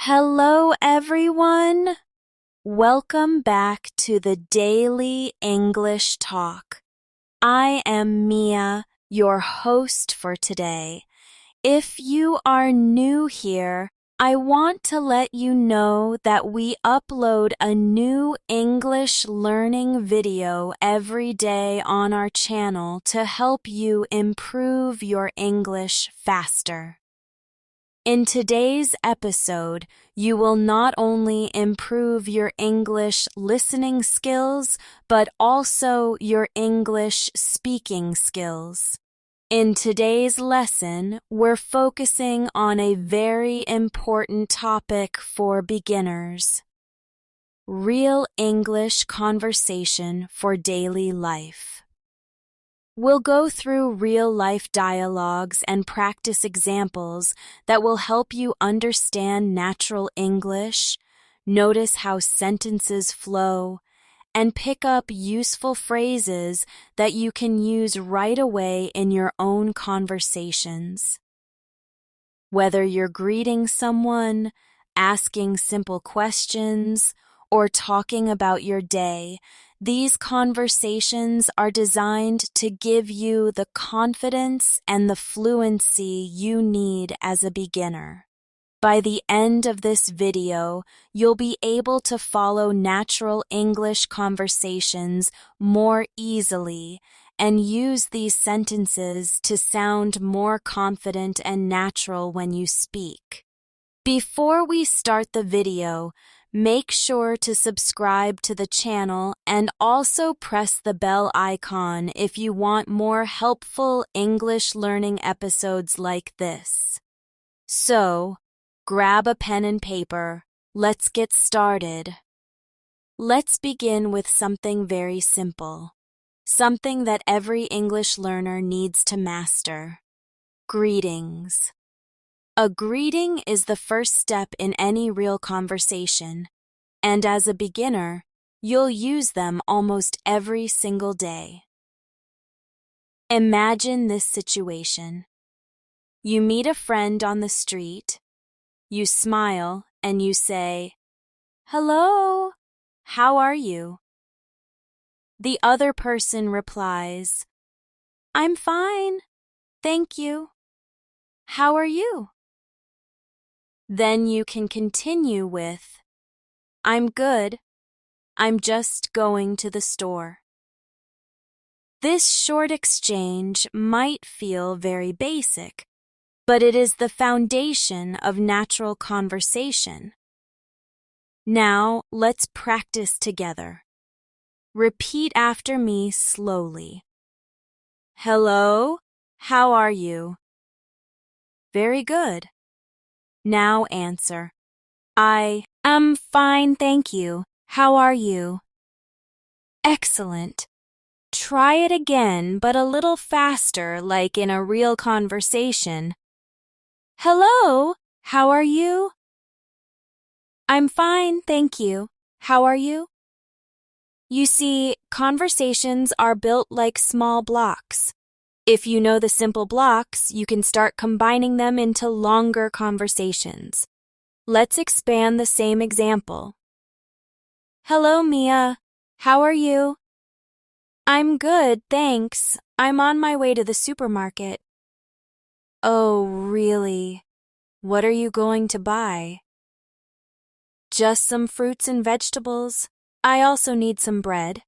Hello, everyone. Welcome back to the Daily English Talk. I am Mia, your host for today. If you are new here, I want to let you know that we upload a new English learning video every day on our channel to help you improve your English faster. In today's episode, you will not only improve your English listening skills, but also your English speaking skills. In today's lesson, we're focusing on a very important topic for beginners: real English conversation for daily life. We'll go through real-life dialogues and practice examples that will help you understand natural English, notice how sentences flow, and pick up useful phrases that you can use right away in your own conversations. Whether you're greeting someone, asking simple questions, or talking about your day, these conversations are designed to give you the confidence and the fluency you need as a beginner. By the end of this video, you'll be able to follow natural English conversations more easily and use these sentences to sound more confident and natural when you speak. Before we start the video, make sure to subscribe to the channel and also press the bell icon if you want more helpful English learning episodes like this. So, grab a pen and paper. Let's get started. Let's begin with something very simple, something that every English learner needs to master: greetings. A greeting is the first step in any real conversation, and as a beginner, you'll use them almost every single day. Imagine this situation. You meet a friend on the street, you smile, and you say, "Hello, how are you?" The other person replies, "I'm fine, thank you. How are you?" Then you can continue with, "I'm good. I'm just going to the store." This short exchange might feel very basic, but it is the foundation of natural conversation. Now, let's practice together. Repeat after me slowly. Hello, how are you? Very good. Now answer, I am fine, thank you. How are you? Excellent. Try it again, but a little faster, like in a real conversation. Hello, how are you? I'm fine, thank you. How are you? You see, conversations are built like small blocks. If you know the simple blocks, you can start combining them into longer conversations. Let's expand the same example. Hello, Mia. How are you? I'm good, thanks. I'm on my way to the supermarket. Oh, really? What are you going to buy? Just some fruits and vegetables. I also need some bread.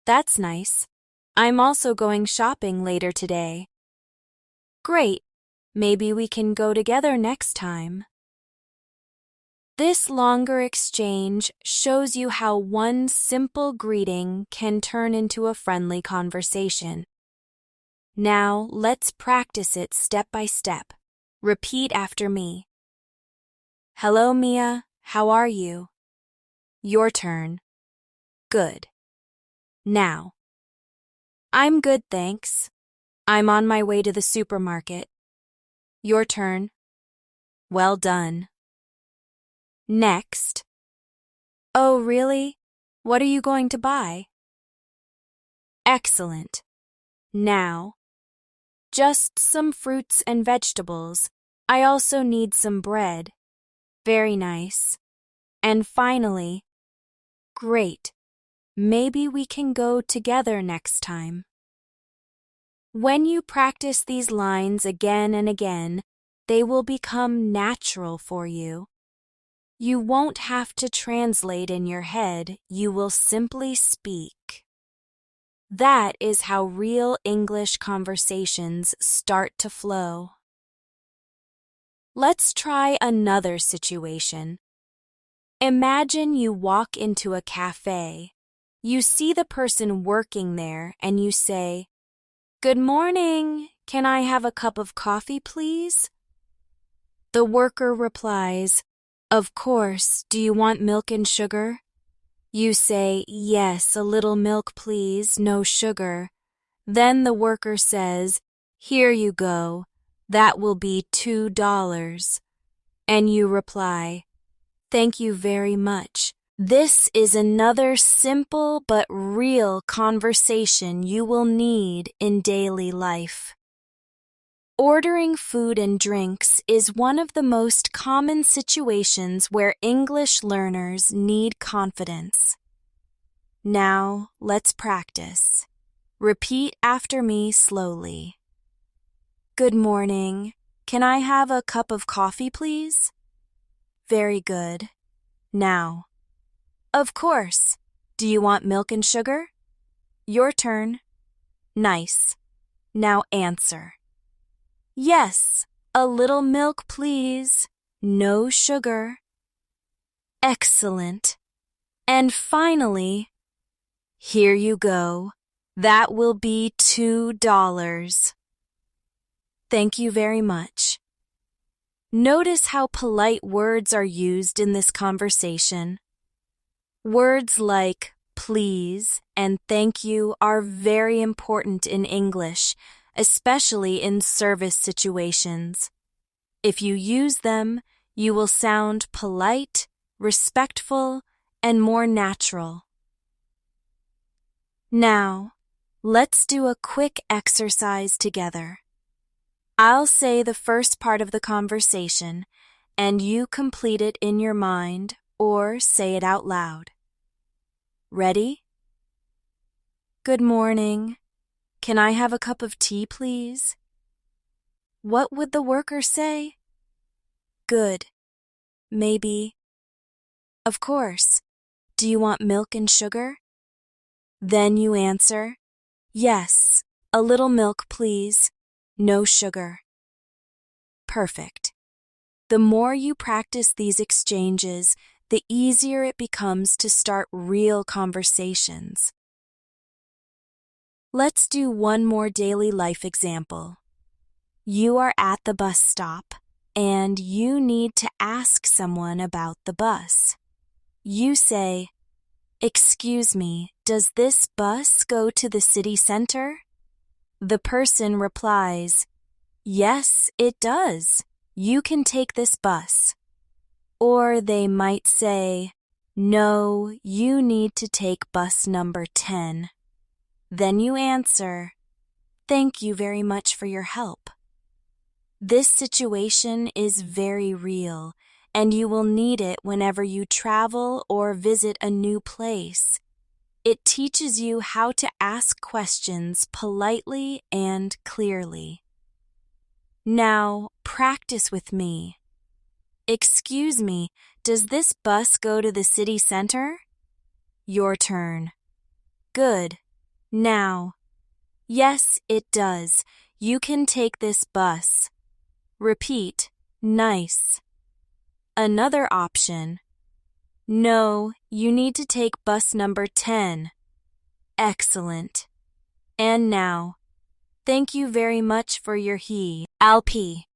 That's nice. I'm also going shopping later today. Great. Maybe we can go together next time. This longer exchange shows you how one simple greeting can turn into a friendly conversation. Now, let's practice it step by step. Repeat after me. Hello, Mia. How are you? Your turn. Good. Now. I'm good, thanks. I'm on my way to the supermarket. Your turn. Well done. Next. Oh, really? What are you going to buy? Excellent. Now. Just some fruits and vegetables. I also need some bread. Very nice. And finally, great. Maybe we can go together next time. When you practice these lines again and again, they will become natural for you. You won't have to translate in your head, you will simply speak. That is how real English conversations start to flow. Let's try another situation. Imagine you walk into a cafe. You see the person working there and you say, "Good morning. Can I have a cup of coffee, please?" The worker replies, "Of course. Do you want milk and sugar?" You say, "Yes, a little milk, please, no sugar." Then the worker says, "Here you go. That will be $2. And you reply, "Thank you very much." This is another simple but real conversation you will need in daily life. Ordering food and drinks is one of the most common situations where English learners need confidence. Now, let's practice. Repeat after me slowly. Good morning. Can I have a cup of coffee, please? Very good. Now, of course. Do you want milk and sugar? Your turn. Nice. Now answer. Yes, a little milk, please. No sugar. Excellent. And finally, here you go. That will be $2. Thank you very much. Notice how polite words are used in this conversation. Words like please and thank you are very important in English, especially in service situations. If you use them, you will sound polite, respectful, and more natural. Now, let's do a quick exercise together. I'll say the first part of the conversation, and you complete it in your mind or say it out loud. Ready? Good morning. Can I have a cup of tea, please? What would the worker say? Good. Maybe. Of course. Do you want milk and sugar? Then you answer, yes, a little milk, please. No sugar. Perfect. The more you practice these exchanges, the easier it becomes to start real conversations. Let's do one more daily life example. You are at the bus stop, and you need to ask someone about the bus. You say, "Excuse me, does this bus go to the city center?" The person replies, "Yes, it does. You can take this bus." Or they might say, "No, you need to take bus number 10. Then you answer, "Thank you very much for your help." This situation is very real, and you will need it whenever you travel or visit a new place. It teaches you how to ask questions politely and clearly. Now, practice with me. Excuse me, does this bus go to the city center? Your turn. Good. Now, yes, it does. You can take this bus. Repeat, nice. Another option. No, you need to take bus number 10. Excellent. And now, thank you very much for your LP.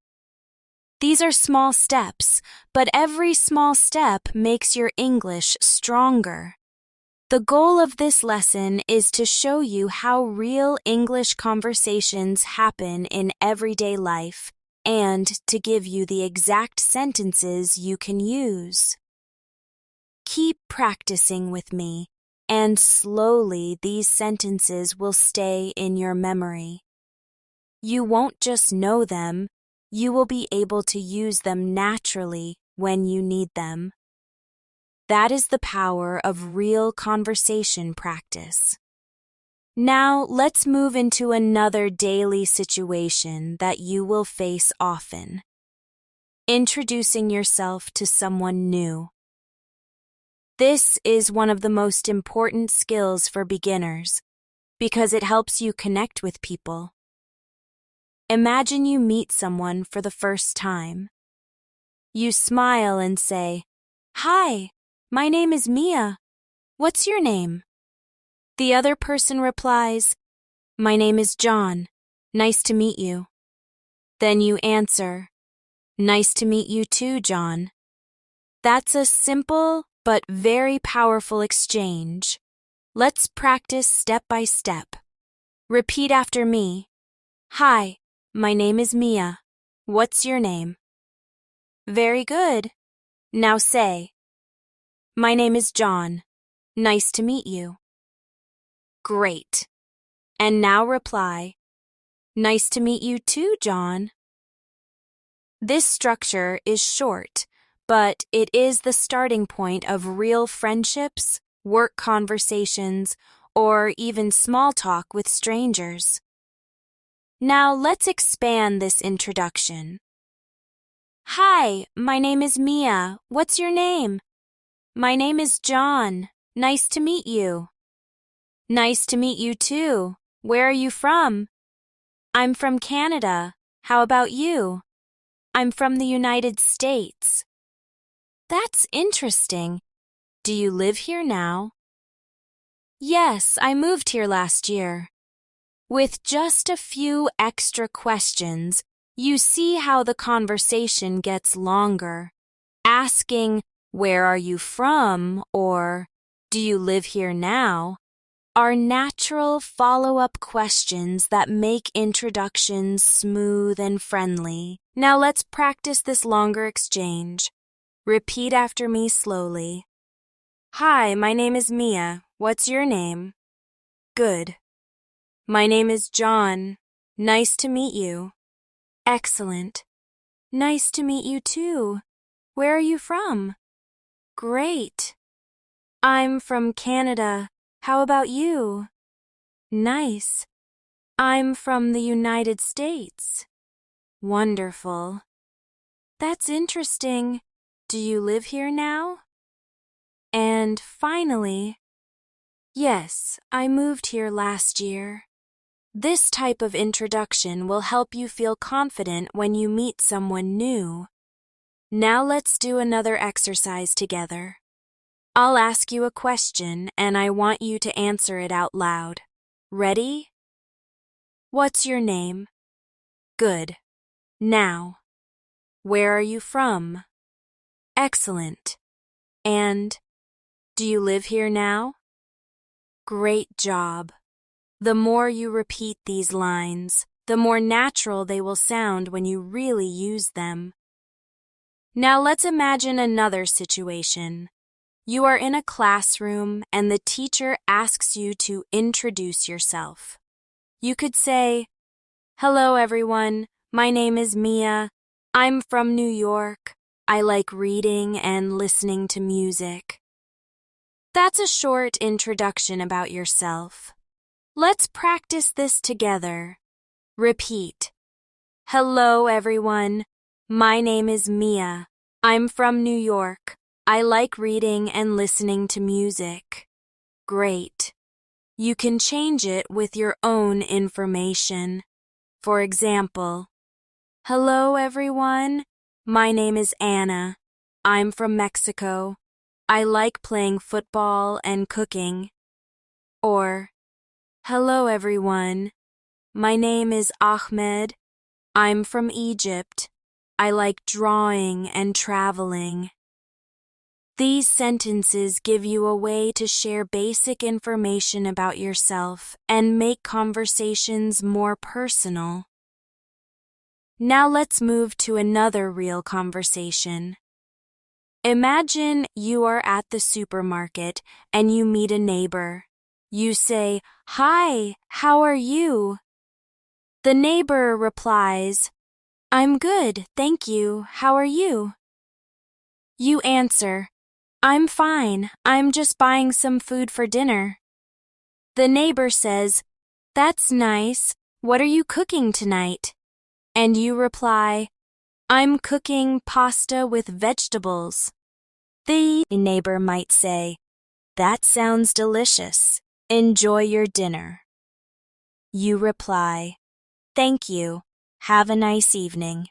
These are small steps, but every small step makes your English stronger. The goal of this lesson is to show you how real English conversations happen in everyday life and to give you the exact sentences you can use. Keep practicing with me, and slowly these sentences will stay in your memory. You won't just know them, you will be able to use them naturally when you need them. That is the power of real conversation practice. Now, let's move into another daily situation that you will face often. Introducing yourself to someone new. This is one of the most important skills for beginners because it helps you connect with people. Imagine you meet someone for the first time. You smile and say, "Hi, my name is Mia. What's your name?" The other person replies, "My name is John. Nice to meet you." Then you answer, "Nice to meet you too, John." That's a simple but very powerful exchange. Let's practice step by step. Repeat after me. "Hi, my name is Mia. What's your name?" Very good. Now say, "My name is John. Nice to meet you." Great. And now reply, "Nice to meet you too, John." This structure is short, but it is the starting point of real friendships, work conversations, or even small talk with strangers. Now let's expand this introduction. "Hi, my name is Mia. What's your name?" "My name is John. Nice to meet you." "Nice to meet you too. Where are you from?" "I'm from Canada. How about you?" "I'm from the United States." That's interesting. Do you live here now? Yes, I moved here last year. With just a few extra questions, you see how the conversation gets longer. Asking, "Where are you from?" or "Do you live here now?" are natural follow-up questions that make introductions smooth and friendly. Now let's practice this longer exchange. Repeat after me slowly. "Hi, my name is Mia. What's your name?" Good. "My name is John. Nice to meet you." Excellent. "Nice to meet you too. Where are you from?" Great. "I'm from Canada. How about you?" Nice. "I'm from the United States." Wonderful. That's interesting. Do you live here now? And finally, yes, I moved here last year. This type of introduction will help you feel confident when you meet someone new. Now let's do another exercise together. I'll ask you a question and I want you to answer it out loud. Ready? What's your name? Good. Now, where are you from? Excellent. And, do you live here now? Great job. The more you repeat these lines, the more natural they will sound when you really use them. Now let's imagine another situation. You are in a classroom and the teacher asks you to introduce yourself. You could say, "Hello everyone, my name is Mia. I'm from New York. I like reading and listening to music." That's a short introduction about yourself. Let's practice this together. Repeat. "Hello everyone, my name is Mia. I'm from New York. I like reading and listening to music." Great. You can change it with your own information. For example, "Hello everyone, my name is Anna. I'm from Mexico. I like playing football and cooking." Or, "Hello everyone, my name is Ahmed. I'm from Egypt. I like drawing and traveling." These sentences give you a way to share basic information about yourself and make conversations more personal. Now let's move to another real conversation. Imagine you are at the supermarket and you meet a neighbor. You say, "Hi, how are you?" The neighbor replies, "I'm good, thank you. How are you?" You answer, I'm fine. I'm just buying some food for dinner. The neighbor says, That's nice. What are you cooking tonight? And you reply, I'm cooking pasta with vegetables. The neighbor might say, That sounds delicious. Enjoy your dinner. You reply, Thank you. Have a nice evening.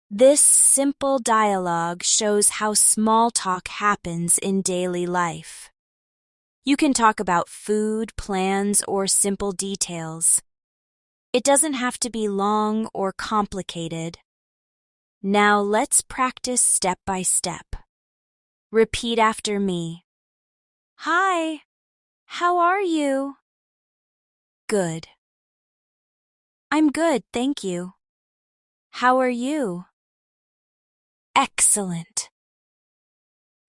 This simple dialogue shows how small talk happens in daily life. You can talk about food, plans, or simple details. It doesn't have to be long or complicated. Now let's practice step by step. Repeat after me. Hi, how are you? Good. I'm good, thank you. How are you? Excellent.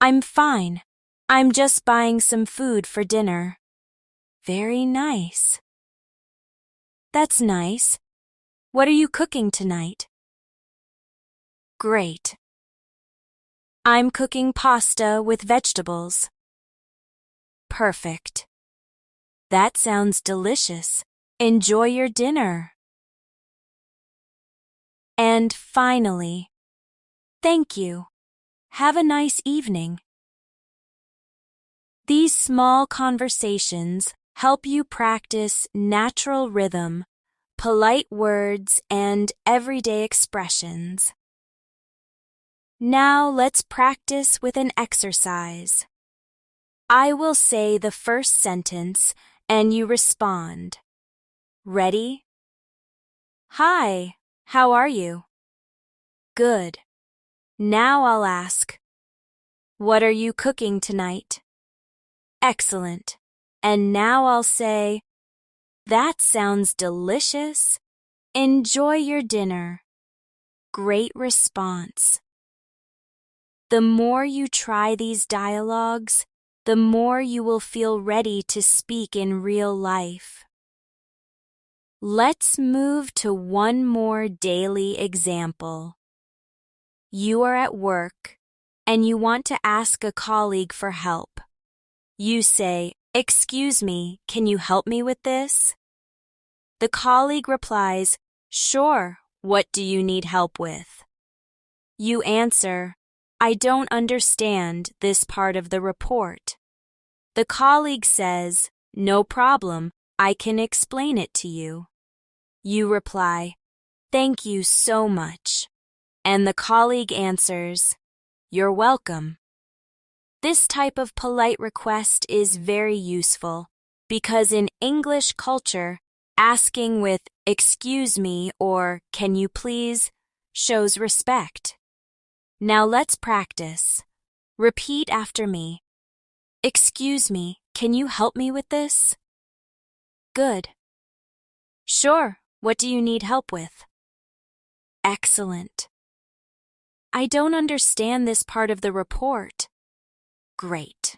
I'm fine. I'm just buying some food for dinner. Very nice. That's nice. What are you cooking tonight? Great. I'm cooking pasta with vegetables. Perfect. That sounds delicious. Enjoy your dinner. And finally, thank you. Have a nice evening. These small conversations help you practice natural rhythm, polite words, and everyday expressions. Now let's practice with an exercise. I will say the first sentence and you respond. Ready? Hi, how are you? Good. Now I'll ask, what are you cooking tonight? Excellent. And now I'll say, that sounds delicious. Enjoy your dinner. Great response. The more you try these dialogues, the more you will feel ready to speak in real life. Let's move to one more daily example. You are at work and you want to ask a colleague for help. You say, Excuse me, can you help me with this? The colleague replies, Sure, what do you need help with? You answer, I don't understand this part of the report. The colleague says, No problem, I can explain it to you. You reply, Thank you so much. And the colleague answers, You're welcome. This type of polite request is very useful because in English culture, asking with excuse me or can you please shows respect. Now let's practice. Repeat after me. Excuse me, can you help me with this? Good. Sure, what do you need help with? Excellent. I don't understand this part of the report. Great.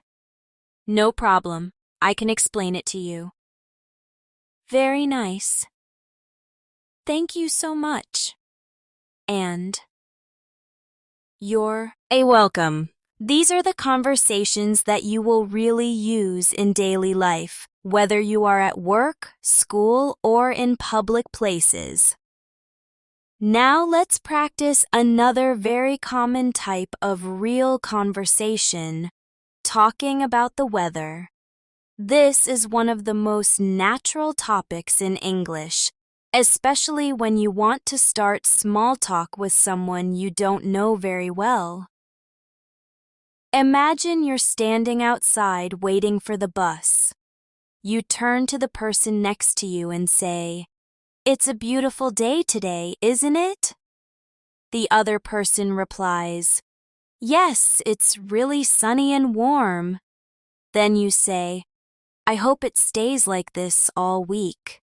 No problem. I can explain it to you. Very nice. Thank you so much. And you're welcome. These are the conversations that you will really use in daily life, whether you are at work, school, or in public places. Now let's practice another very common type of real conversation, talking about the weather. This is one of the most natural topics in English, especially when you want to start small talk with someone you don't know very well. Imagine you're standing outside waiting for the bus. You turn to the person next to you and say, It's a beautiful day today, isn't it? The other person replies, Yes, it's really sunny and warm. Then you say, I hope it stays like this all week.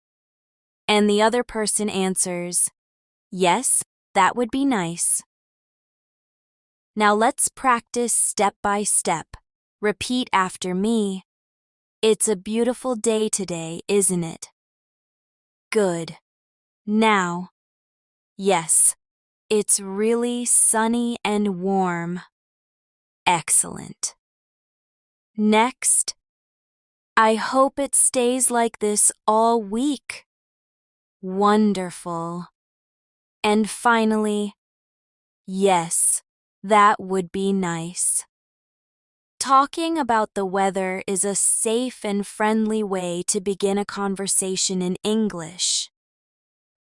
And the other person answers, Yes, that would be nice. Now let's practice step by step. Repeat after me. It's a beautiful day today, isn't it? Good. Now, yes, it's really sunny and warm. Excellent. Next, I hope it stays like this all week. Wonderful. And finally, yes, that would be nice. Talking about the weather is a safe and friendly way to begin a conversation in English.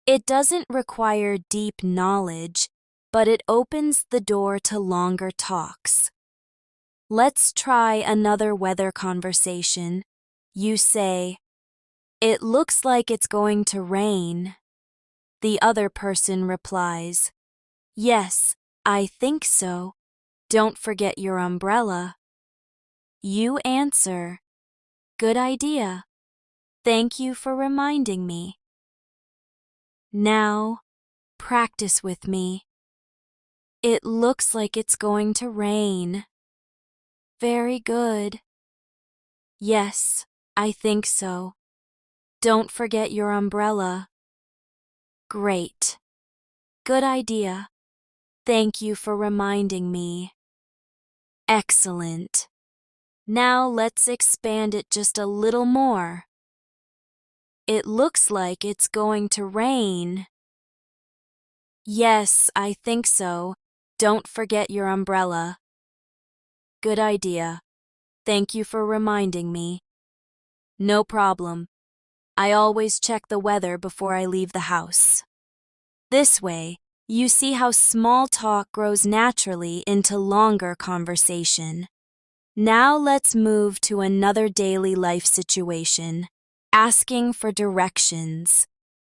It doesn't require deep knowledge, but it opens the door to longer talks. Let's try another weather conversation. You say, "It looks like it's going to rain." The other person replies, "Yes, I think so. Don't forget your umbrella." You answer, "Good idea. Thank you for reminding me." Now, practice with me. It looks like it's going to rain. Very good. Yes, I think so. Don't forget your umbrella. Great. Good idea. Thank you for reminding me. Excellent. Now let's expand it just a little more. It looks like it's going to rain. Yes, I think so. Don't forget your umbrella. Good idea. Thank you for reminding me. No problem. I always check the weather before I leave the house. This way, you see how small talk grows naturally into longer conversation. Now let's move to another daily life situation, asking for directions.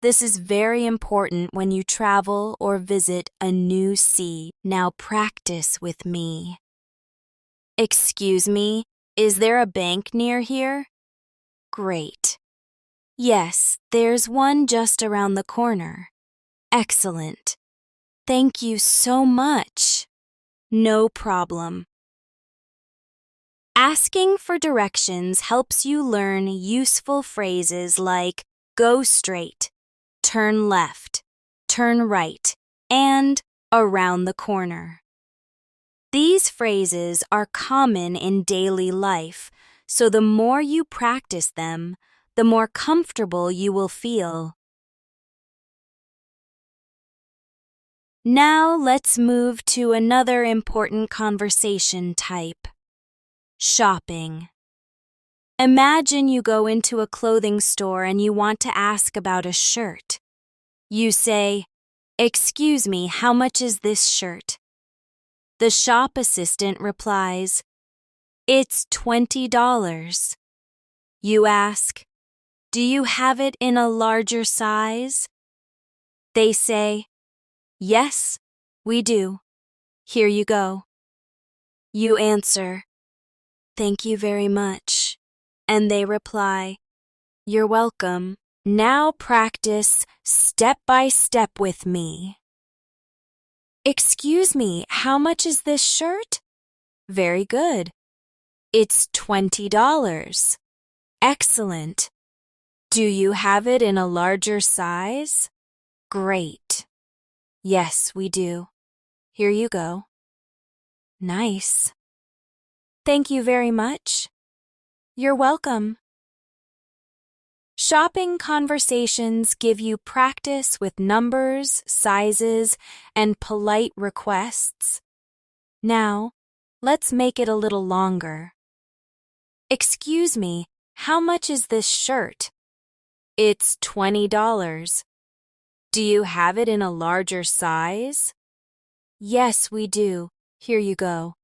This is very important when you travel or visit a new city. Now practice with me. Excuse me, is there a bank near here? Great. Yes, there's one just around the corner. Excellent. Thank you so much. No problem. Asking for directions helps you learn useful phrases like go straight, turn left, turn right, and around the corner. These phrases are common in daily life, so the more you practice them, the more comfortable you will feel. Now let's move to another important conversation type. Shopping. Imagine you go into a clothing store and you want to ask about a shirt. You say, "Excuse me, how much is this shirt?" The shop assistant replies, "It's $20. You ask, "Do you have it in a larger size?" They say, "Yes, we do. Here you go." You answer, "Thank you very much." And they reply, "You're welcome." Now practice step by step with me. Excuse me, how much is this shirt? Very good. It's $20. Excellent. Do you have it in a larger size? Great. Yes, we do. Here you go. Nice. Thank you very much. You're welcome. Shopping conversations give you practice with numbers, sizes, and polite requests. Now, let's make it a little longer. Excuse me, how much is this shirt? It's $20. Do you have it in a larger size? Yes, we do. Here you go.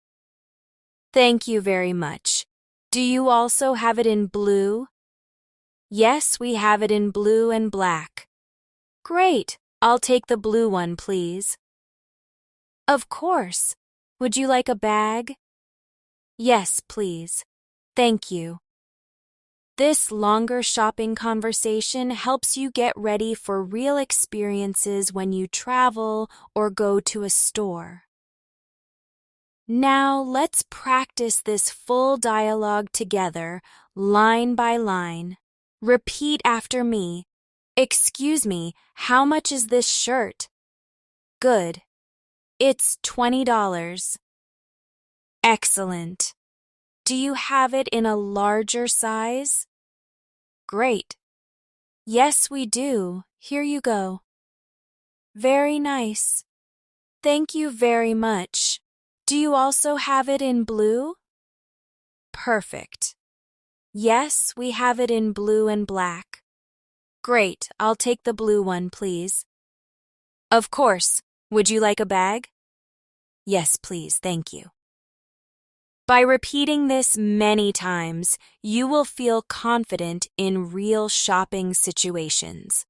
Thank you very much. Do you also have it in blue? Yes, we have it in blue and black. Great. I'll take the blue one, please. Of course. Would you like a bag? Yes, please. Thank you. This longer shopping conversation helps you get ready for real experiences when you travel or go to a store. Now let's practice this full dialogue together, line by line. Repeat after me. Excuse me, how much is this shirt? Good. It's $20. Excellent. Do you have it in a larger size? Great. Yes, we do. Here you go. Very nice. Thank you very much. Do you also have it in blue? Perfect. Yes, we have it in blue and black. Great, I'll take the blue one, please. Of course. Would you like a bag? Yes, please, thank you. By repeating this many times, you will feel confident in real shopping situations.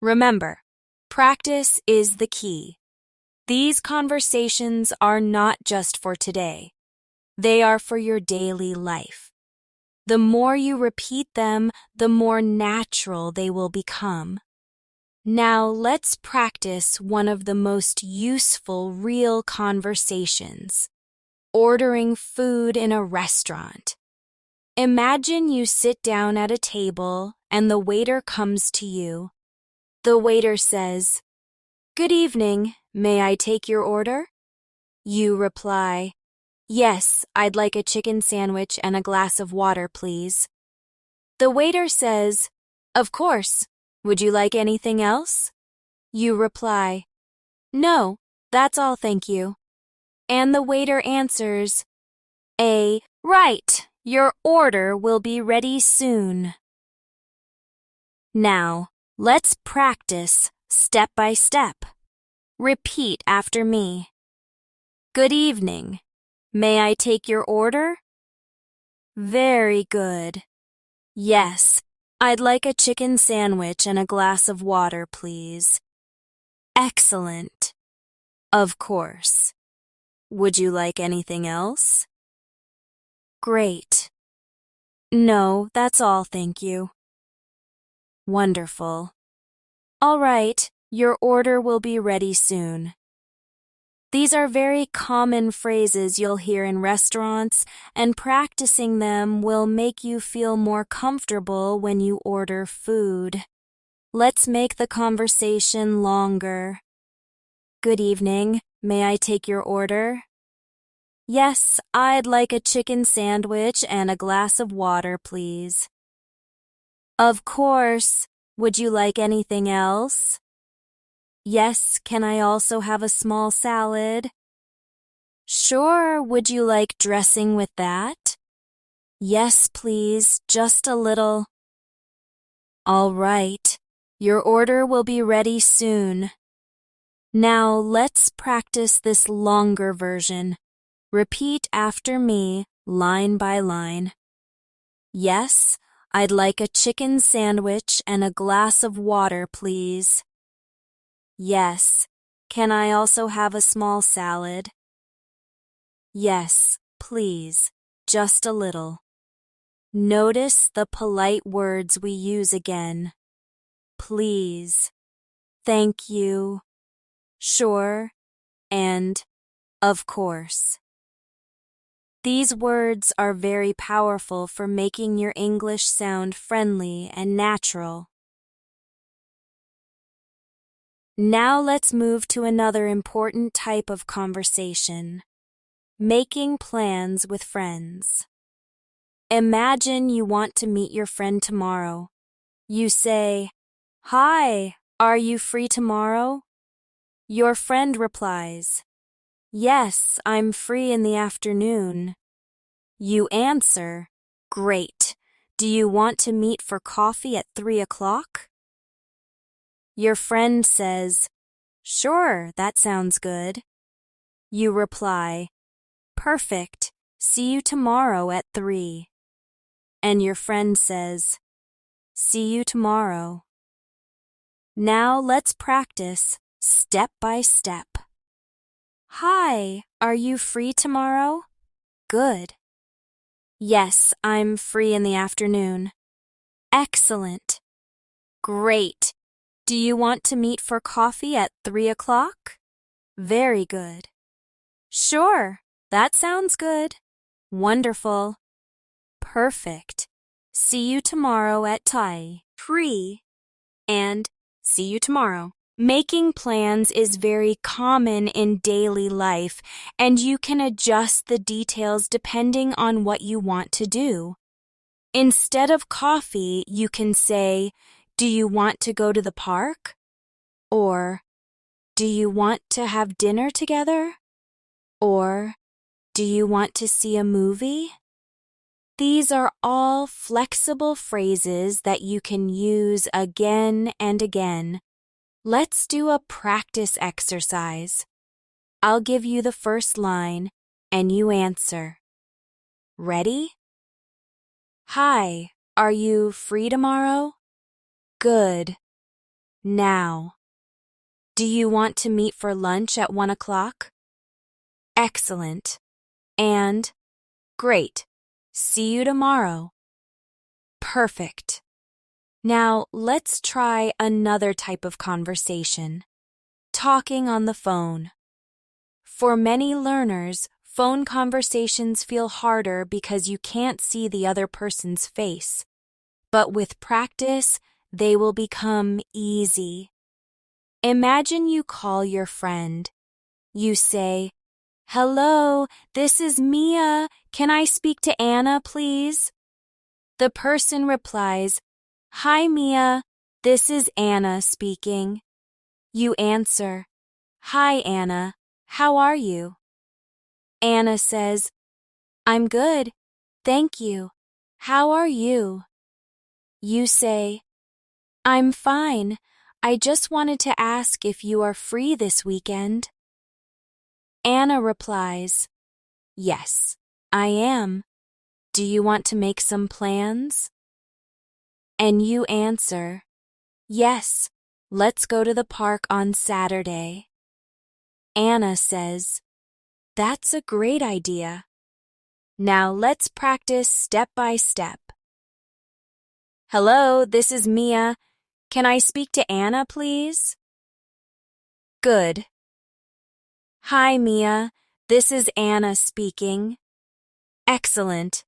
Remember, practice is the key. These conversations are not just for today. They are for your daily life. The more you repeat them, the more natural they will become. Now let's practice one of the most useful real conversations. Ordering food in a restaurant. Imagine you sit down at a table and the waiter comes to you. The waiter says, "Good evening, may I take your order?" You reply, "Yes, I'd like a chicken sandwich and a glass of water, please." The waiter says, "Of course. Would you like anything else?" You reply, "No, that's all, thank you." And the waiter answers, Right, your order will be ready soon." Now, let's practice step by step. Repeat after me. Good evening. May I take your order? Very good. Yes, I'd like a chicken sandwich and a glass of water, please. Excellent. Of course. Would you like anything else? Great. No, that's all, thank you. Wonderful. All right, your order will be ready soon. These are very common phrases you'll hear in restaurants, and practicing them will make you feel more comfortable when you order food. Let's make the conversation longer. Good evening. May I take your order? Yes, I'd like a chicken sandwich and a glass of water, please. Of course. Would you like anything else? Yes, can I also have a small salad? Sure, would you like dressing with that? Yes, please, just a little. All right, your order will be ready soon. Now let's practice this longer version. Repeat after me, line by line. Yes, I'd like a chicken sandwich and a glass of water, please. Yes, can I also have a small salad? Yes, please, just a little. Notice the polite words we use again. Please, thank you, sure, and of course. These words are very powerful for making your English sound friendly and natural. Now let's move to another important type of conversation. Making plans with friends. Imagine you want to meet your friend tomorrow. You say, "Hi, are you free tomorrow?" Your friend replies, "Yes, I'm free in the afternoon." You answer, "Great. Do you want to meet for coffee at 3 o'clock?" Your friend says, "Sure, that sounds good." You reply, "Perfect. See you tomorrow at 3." And your friend says, "See you tomorrow." Now let's practice step by step. Hi, are you free tomorrow? Good. Yes, I'm free in the afternoon. Excellent. Great. Do you want to meet for coffee at 3 o'clock? Very good. Sure, that sounds good. Wonderful. Perfect. See you tomorrow at 3. And see you tomorrow. Making plans is very common in daily life, and you can adjust the details depending on what you want to do. Instead of coffee, you can say, "Do you want to go to the park?" Or, "Do you want to have dinner together?" Or, "Do you want to see a movie?" These are all flexible phrases that you can use again and again. Let's do a practice exercise. I'll give you the first line, and you answer. Ready? Hi, are you free tomorrow? Good. Now. Do you want to meet for lunch at 1 o'clock? Excellent. And, great. See you tomorrow. Perfect. Now, let's try another type of conversation. Talking on the phone. For many learners, phone conversations feel harder because you can't see the other person's face. But with practice, they will become easy. Imagine you call your friend. You say, "Hello, this is Mia. Can I speak to Anna, please?" The person replies, "Hi, Mia. This is Anna speaking." You answer, "Hi, Anna. How are you?" Anna says, "I'm good. Thank you. How are you?" You say, "I'm fine. I just wanted to ask if you are free this weekend." Anna replies, "Yes, I am. Do you want to make some plans?" And you answer, "Yes, let's go to the park on Saturday." Anna says, "That's a great idea. Now let's practice step by step." "Hello, this is Mia. Can I speak to Anna, please?" Good. "Hi, Mia. This is Anna speaking." Excellent.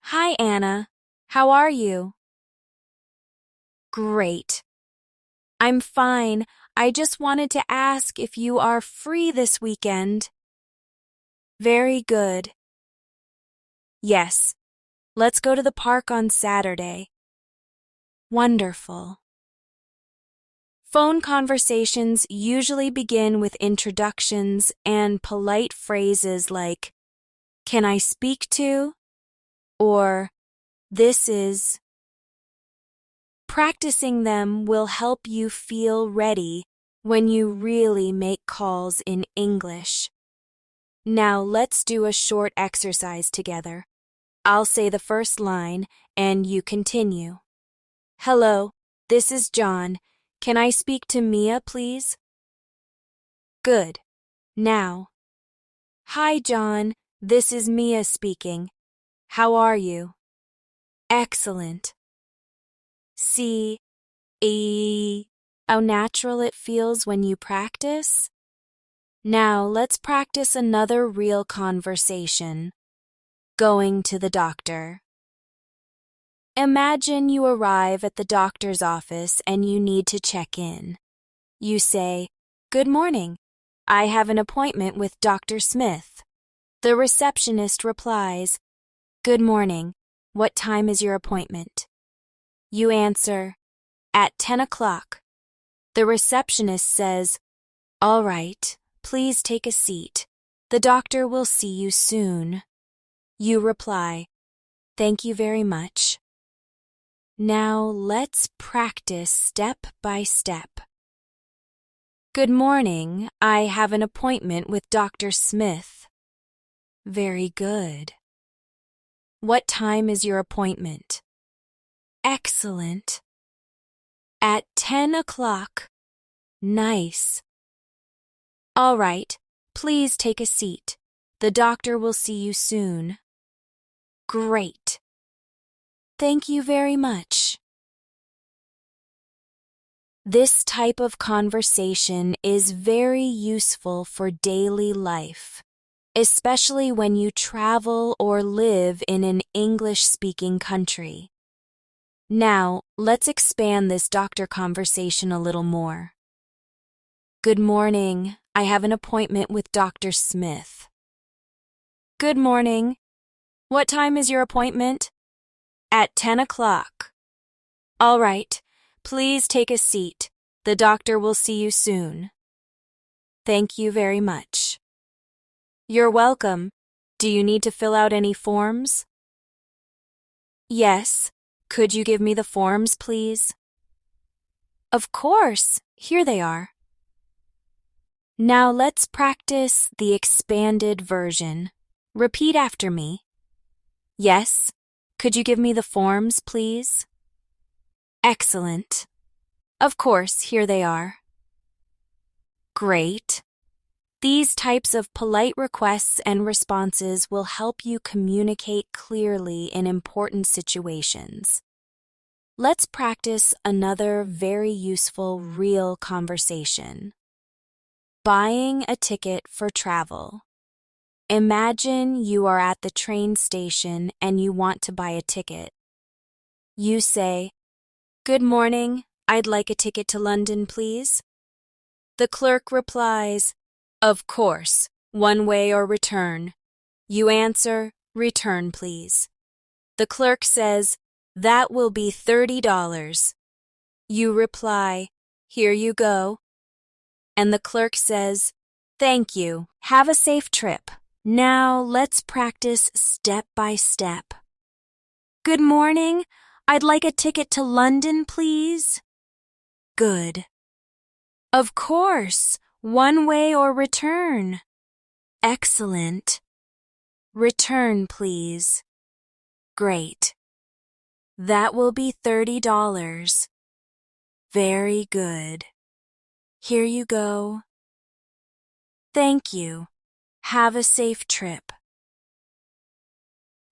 "Hi, Anna. How are you?" Great. "I'm fine. I just wanted to ask if you are free this weekend." Very good. "Yes. Let's go to the park on Saturday." Wonderful. Phone conversations usually begin with introductions and polite phrases like, "Can I speak to?" or "This is." Practicing them will help you feel ready when you really make calls in English. Now let's do a short exercise together. I'll say the first line and you continue. "Hello, this is John. Can I speak to Mia, please?" Good. Now. "Hi, John. This is Mia speaking. How are you?" Excellent. See how natural it feels when you practice? Now let's practice another real conversation. Going to the doctor. Imagine you arrive at the doctor's office and you need to check in. You say, "Good morning. I have an appointment with Dr. Smith." The receptionist replies, "Good morning. What time is your appointment?" You answer, "At 10 o'clock." The receptionist says, "All right, please take a seat. The doctor will see you soon." You reply, "Thank you very much." Now let's practice step by step. Good morning. I have an appointment with Dr. Smith. Very good. What time is your appointment? Excellent. At 10 o'clock. Nice. All right, please take a seat. The doctor will see you soon. Great. Thank you very much. This type of conversation is very useful for daily life, especially when you travel or live in an English-speaking country. Now, let's expand this doctor conversation a little more. Good morning. I have an appointment with Dr. Smith. Good morning. What time is your appointment? At 10 o'clock. All right. Please take a seat. The doctor will see you soon. Thank you very much. You're welcome. Do you need to fill out any forms? Yes. Could you give me the forms, please? Of course. Here they are. Now let's practice the expanded version. Repeat after me. Yes. Could you give me the forms, please? Excellent. Of course, here they are. Great. These types of polite requests and responses will help you communicate clearly in important situations. Let's practice another very useful real conversation. Buying a ticket for travel. Imagine you are at the train station and you want to buy a ticket. You say, "Good morning, I'd like a ticket to London, please." The clerk replies, "Of course, one way or return." You answer, "Return, please." The clerk says, "That will be $30. You reply, "Here you go." And the clerk says, "Thank you. Have a safe trip." Now let's practice step by step. Good morning. I'd like a ticket to London, please. Good. Of course. One way or return. Excellent. Return, please. Great. That will be $30. Very good. Here you go. Thank you. Have a safe trip.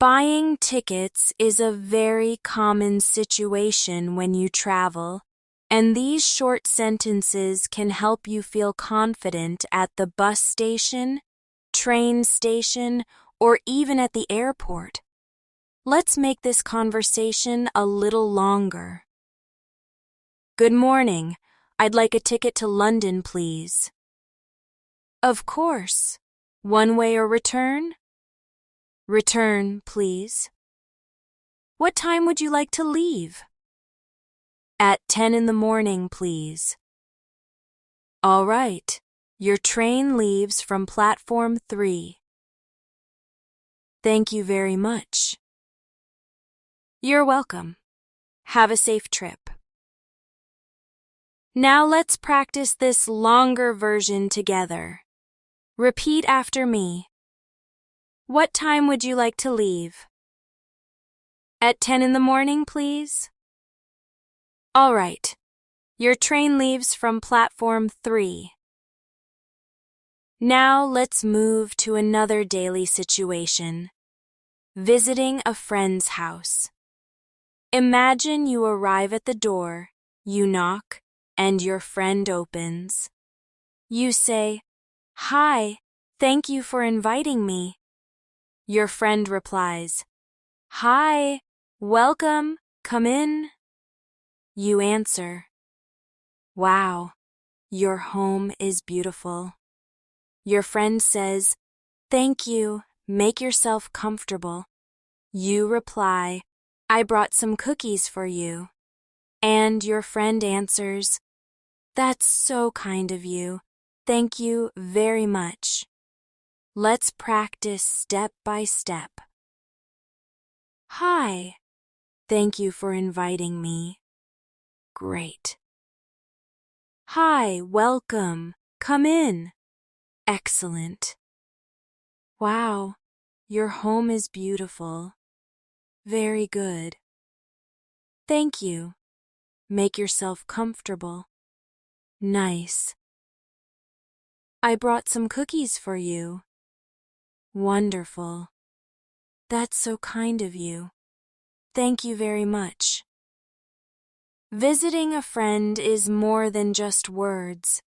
Buying tickets is a very common situation when you travel, and these short sentences can help you feel confident at the bus station, train station, or even at the airport. Let's make this conversation a little longer. Good morning. I'd like a ticket to London, please. Of course. One way or return? Return, please. What time would you like to leave? At 10 in the morning, please. All right. Your train leaves from platform 3. Thank you very much. You're welcome. Have a safe trip. Now let's practice this longer version together. Repeat after me. What time would you like to leave? At 10 in the morning, please. All right. Your train leaves from platform 3. Now let's move to another daily situation. Visiting a friend's house. Imagine you arrive at the door, you knock, and your friend opens. You say, "Hi, thank you for inviting me." Your friend replies, "Hi, welcome, come in." You answer, "Wow, your home is beautiful." Your friend says, "Thank you, make yourself comfortable." You reply, "I brought some cookies for you." And your friend answers, "That's so kind of you. Thank you very much." Let's practice step by step. Hi. Thank you for inviting me. Great. Hi, welcome. Come in. Excellent. Wow, your home is beautiful. Very good. Thank you. Make yourself comfortable. Nice. I brought some cookies for you. Wonderful. That's so kind of you. Thank you very much. Visiting a friend is more than just words.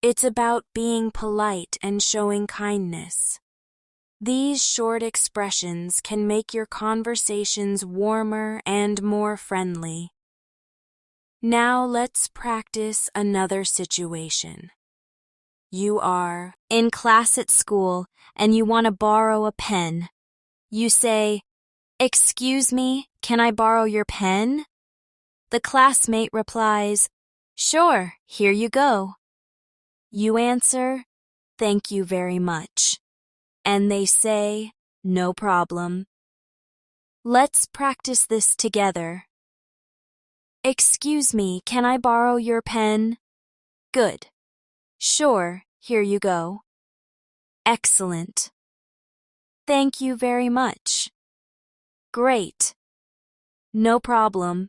It's about being polite and showing kindness. These short expressions can make your conversations warmer and more friendly. Now let's practice another situation. You are in class at school and you want to borrow a pen. You say, "Excuse me, can I borrow your pen?" The classmate replies, "Sure, here you go." You answer, "Thank you very much." And they say, "No problem." Let's practice this together. "Excuse me, can I borrow your pen?" Good. "Sure, here you go." Excellent. "Thank you very much." Great. "No problem."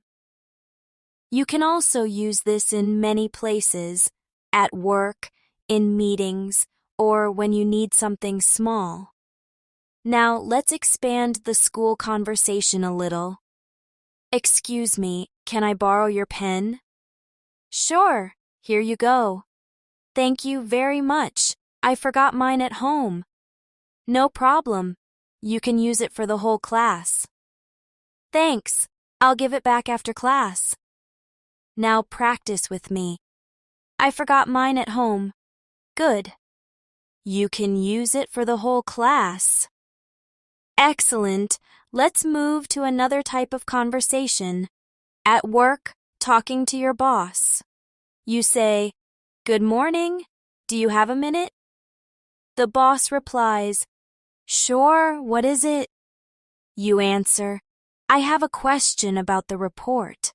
You can also use this in many places, at work, in meetings, or when you need something small. Now let's expand the school conversation a little. "Excuse me, can I borrow your pen?" "Sure, here you go." "Thank you very much. I forgot mine at home." "No problem. You can use it for the whole class." "Thanks. I'll give it back after class." Now practice with me. "I forgot mine at home." Good. You can use it for the whole class. Excellent. Let's move to another type of conversation. At work, talking to your boss. You say, "Good morning. Do you have a minute?" The boss replies, "Sure, what is it?" You answer, "I have a question about the report."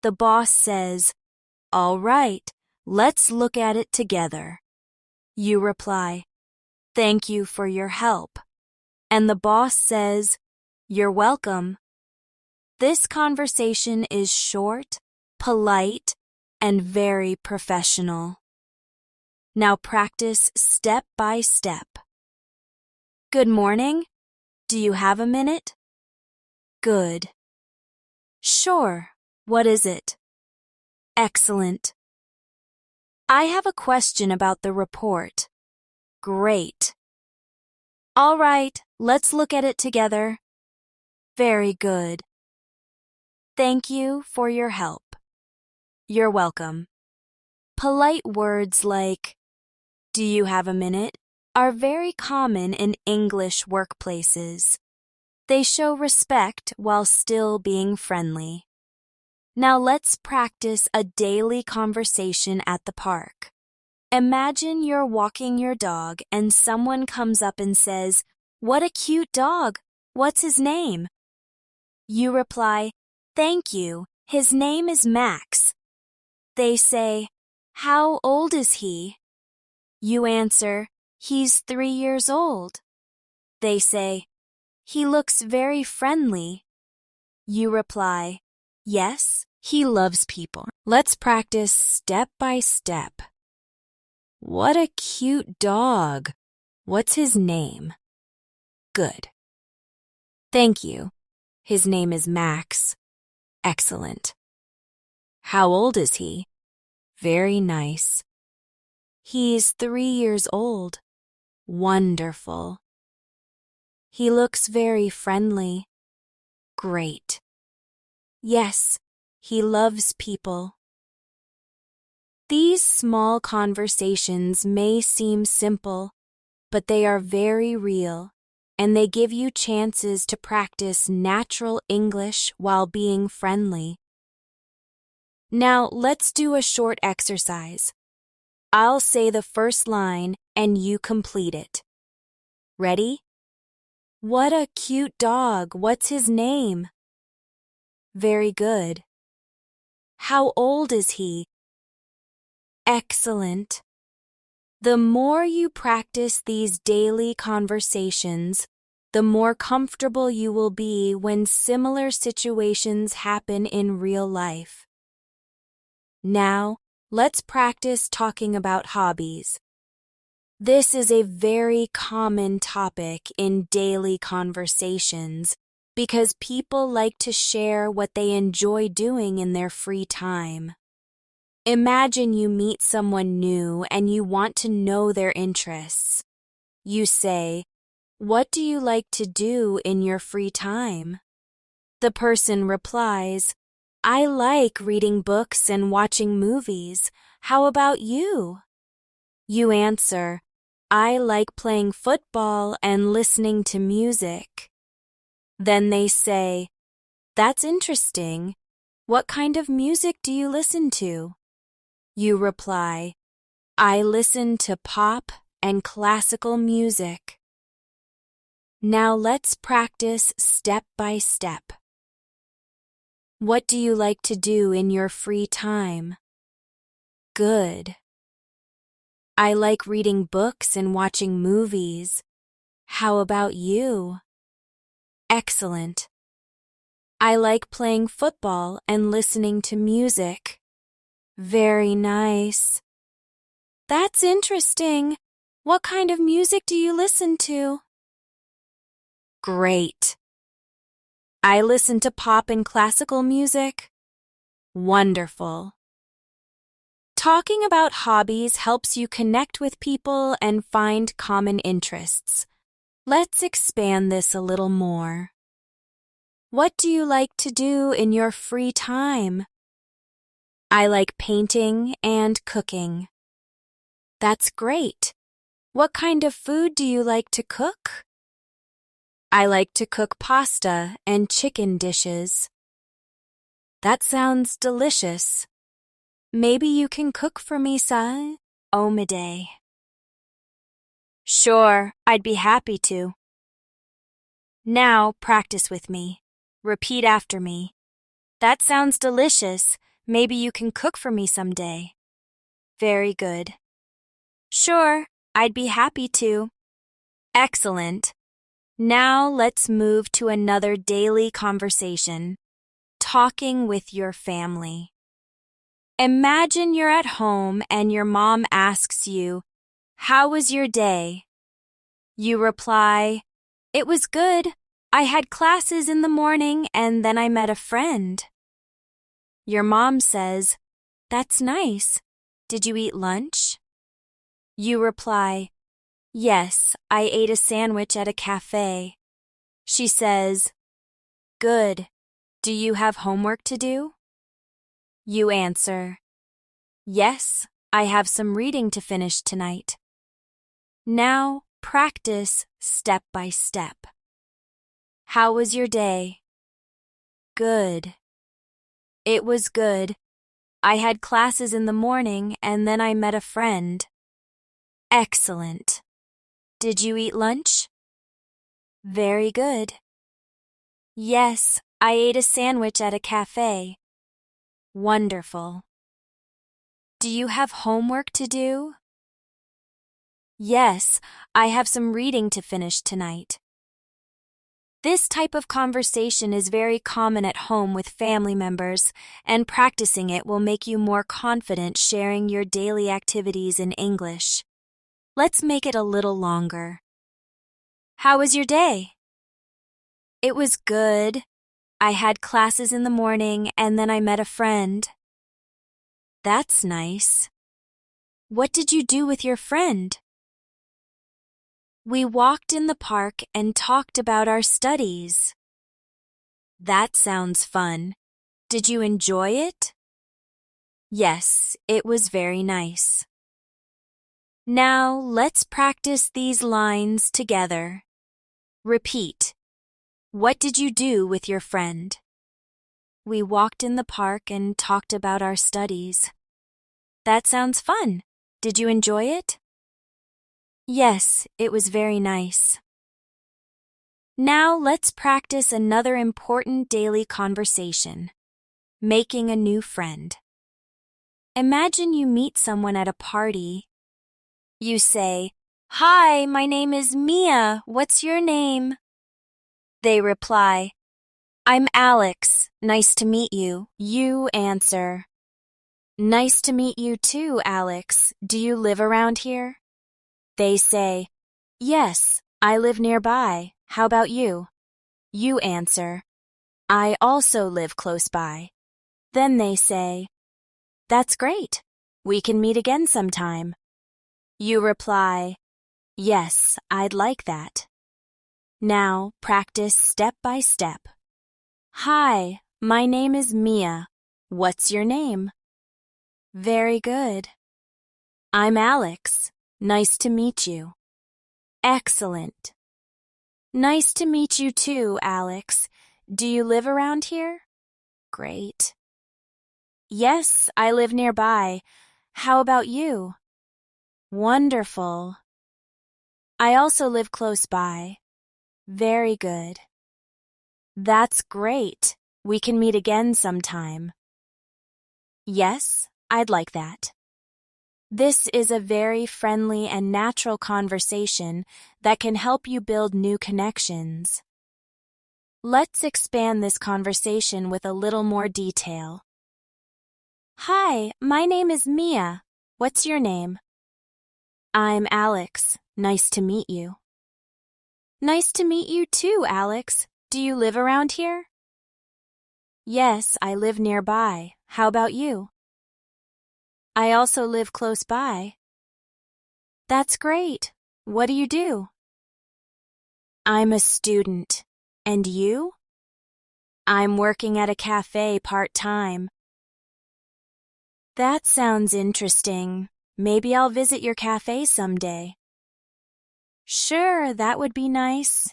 The boss says, "All right, let's look at it together." You reply, "Thank you for your help." And the boss says, "You're welcome." This conversation is short, polite, and very professional. Now practice step by step. "Good morning. Do you have a minute?" Good. "Sure. What is it?" Excellent. "I have a question about the report." Great. "All right, let's look at it together." Very good. "Thank you for your help." You're welcome. Polite words like, "Do you have a minute?" are very common in English workplaces. They show respect while still being friendly. Now let's practice a daily conversation at the park. Imagine you're walking your dog and someone comes up and says, "What a cute dog! What's his name?" You reply, "Thank you. His name is Max." They say, "How old is he?" You answer, "He's 3 years old." They say, "He looks very friendly." You reply, "Yes, he loves people." Let's practice step by step. What a cute dog. What's his name? Good. Thank you. His name is Max. Excellent. How old is he? Very nice. He's 3 years old. Wonderful. He looks very friendly. Great. Yes, he loves people. These small conversations may seem simple, but they are very real, and they give you chances to practice natural English while being friendly. Now, let's do a short exercise. I'll say the first line and you complete it. Ready? What a cute dog. What's his name? Very good. How old is he? Excellent. The more you practice these daily conversations, the more comfortable you will be when similar situations happen in real life. Now, let's practice talking about hobbies. This is a very common topic in daily conversations because people like to share what they enjoy doing in their free time. Imagine you meet someone new and you want to know their interests. You say, What do you like to do in your free time? The person replies, I like reading books and watching movies. How about you? You answer, I like playing football and listening to music. Then they say, that's interesting. What kind of music do you listen to? You reply, I listen to pop and classical music. Now let's practice step by step. What do you like to do in your free time? Good. I like reading books and watching movies. How about you? Excellent. I like playing football and listening to music. Very nice. That's interesting. What kind of music do you listen to? Great. I listen to pop and classical music. Wonderful. Talking about hobbies helps you connect with people and find common interests. Let's expand this a little more. What do you like to do in your free time? I like painting and cooking. That's great. What kind of food do you like to cook? I like to cook pasta and chicken dishes. That sounds delicious. Maybe you can cook for me, son? Omide. Sure, I'd be happy to. Now practice with me. Repeat after me. That sounds delicious. Maybe you can cook for me someday. Very good. Sure, I'd be happy to. Excellent. Now let's move to another daily conversation. Talking with your family. Imagine you're at home and your mom asks you, how was your day? You reply, it was good. I had classes in the morning and then I met a friend. Your mom says, that's nice. Did you eat lunch? You reply, yes, I ate a sandwich at a cafe. She says, good. Do you have homework to do? You answer, yes, I have some reading to finish tonight. Now practice step by step. How was your day? Good. It was good. I had classes in the morning and then I met a friend. Excellent. Did you eat lunch? Very good. Yes, I ate a sandwich at a cafe. Wonderful. Do you have homework to do? Yes, I have some reading to finish tonight. This type of conversation is very common at home with family members, and practicing it will make you more confident sharing your daily activities in English. Let's make it a little longer. How was your day? It was good. I had classes in the morning and then I met a friend. That's nice. What did you do with your friend? We walked in the park and talked about our studies. That sounds fun. Did you enjoy it? Yes, it was very nice. Now let's practice these lines together. Repeat. What did you do with your friend? We walked in the park and talked about our studies. That sounds fun. Did you enjoy it? Yes, it was very nice. Now let's practice another important daily conversation. Making a new friend. Imagine you meet someone at a party. You say, Hi, my name is Mia. What's your name? They reply, I'm Alex. Nice to meet you. You answer, Nice to meet you too, Alex. Do you live around here? They say, Yes, I live nearby. How about you? You answer, I also live close by. Then they say, That's great. We can meet again sometime. You reply, Yes, I'd like that. Now practice step by step. Hi, my name is Mia. What's your name? Very good. I'm Alex. Nice to meet you. Excellent. Nice to meet you too, Alex. Do you live around here? Great. Yes, I live nearby. How about you? Wonderful. I also live close by. Very good. That's great. We can meet again sometime. Yes, I'd like that. This is a very friendly and natural conversation that can help you build new connections. Let's expand this conversation with a little more detail. Hi, my name is Mia. What's your name? I'm Alex. Nice to meet you. Nice to meet you too, Alex. Do you live around here? Yes, I live nearby. How about you? I also live close by. That's great. What do you do? I'm a student. And you? I'm working at a cafe part-time. That sounds interesting. Maybe I'll visit your cafe someday. Sure, that would be nice.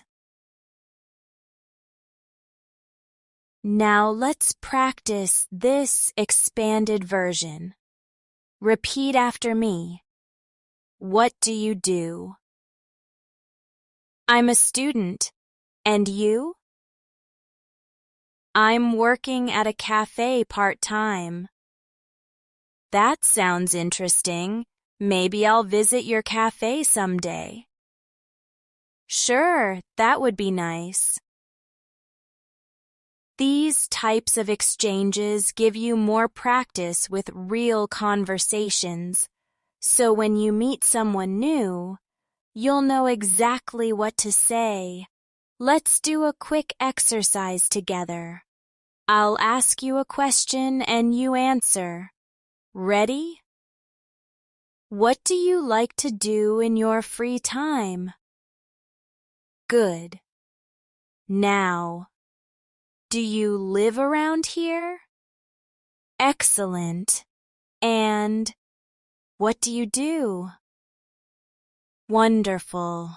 Now let's practice this expanded version. Repeat after me. What do you do? I'm a student. And you? I'm working at a cafe part-time. That sounds interesting. Maybe I'll visit your cafe someday. Sure, that would be nice. These types of exchanges give you more practice with real conversations, so when you meet someone new, you'll know exactly what to say. Let's do a quick exercise together. I'll ask you a question and you answer. Ready? What do you like to do in your free time? Good. Now, do you live around here? Excellent. And what do you do? Wonderful.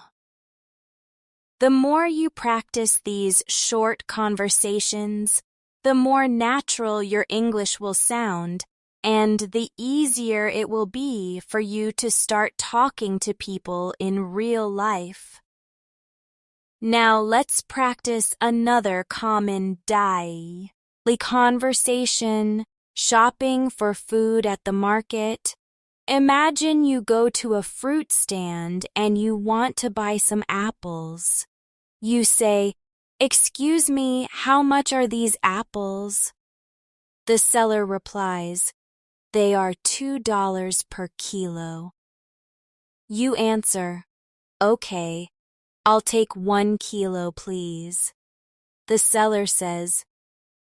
The more you practice these short conversations, the more natural your English will sound, and the easier it will be for you to start talking to people in real life. Now let's practice another common daily conversation, shopping for food at the market. Imagine you go to a fruit stand and you want to buy some apples. You say, "Excuse me, how much are these apples?" The seller replies, "They are $2 per kilo." You answer, "Okay, I'll take 1 kilo, please." The seller says,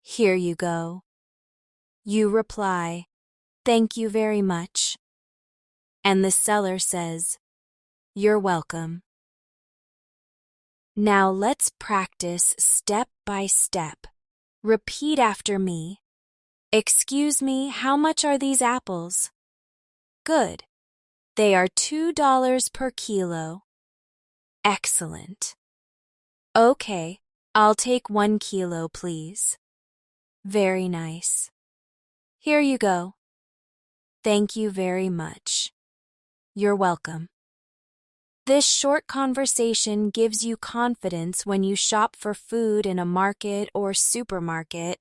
"Here you go." You reply, "Thank you very much." And the seller says, "You're welcome." Now let's practice step by step. Repeat after me. Excuse me, how much are these apples? Good. They are $2 per kilo. Excellent. Okay, I'll take 1 kilo, please. Very nice. Here you go. Thank you very much. You're welcome. This short conversation gives you confidence when you shop for food in a market or supermarket.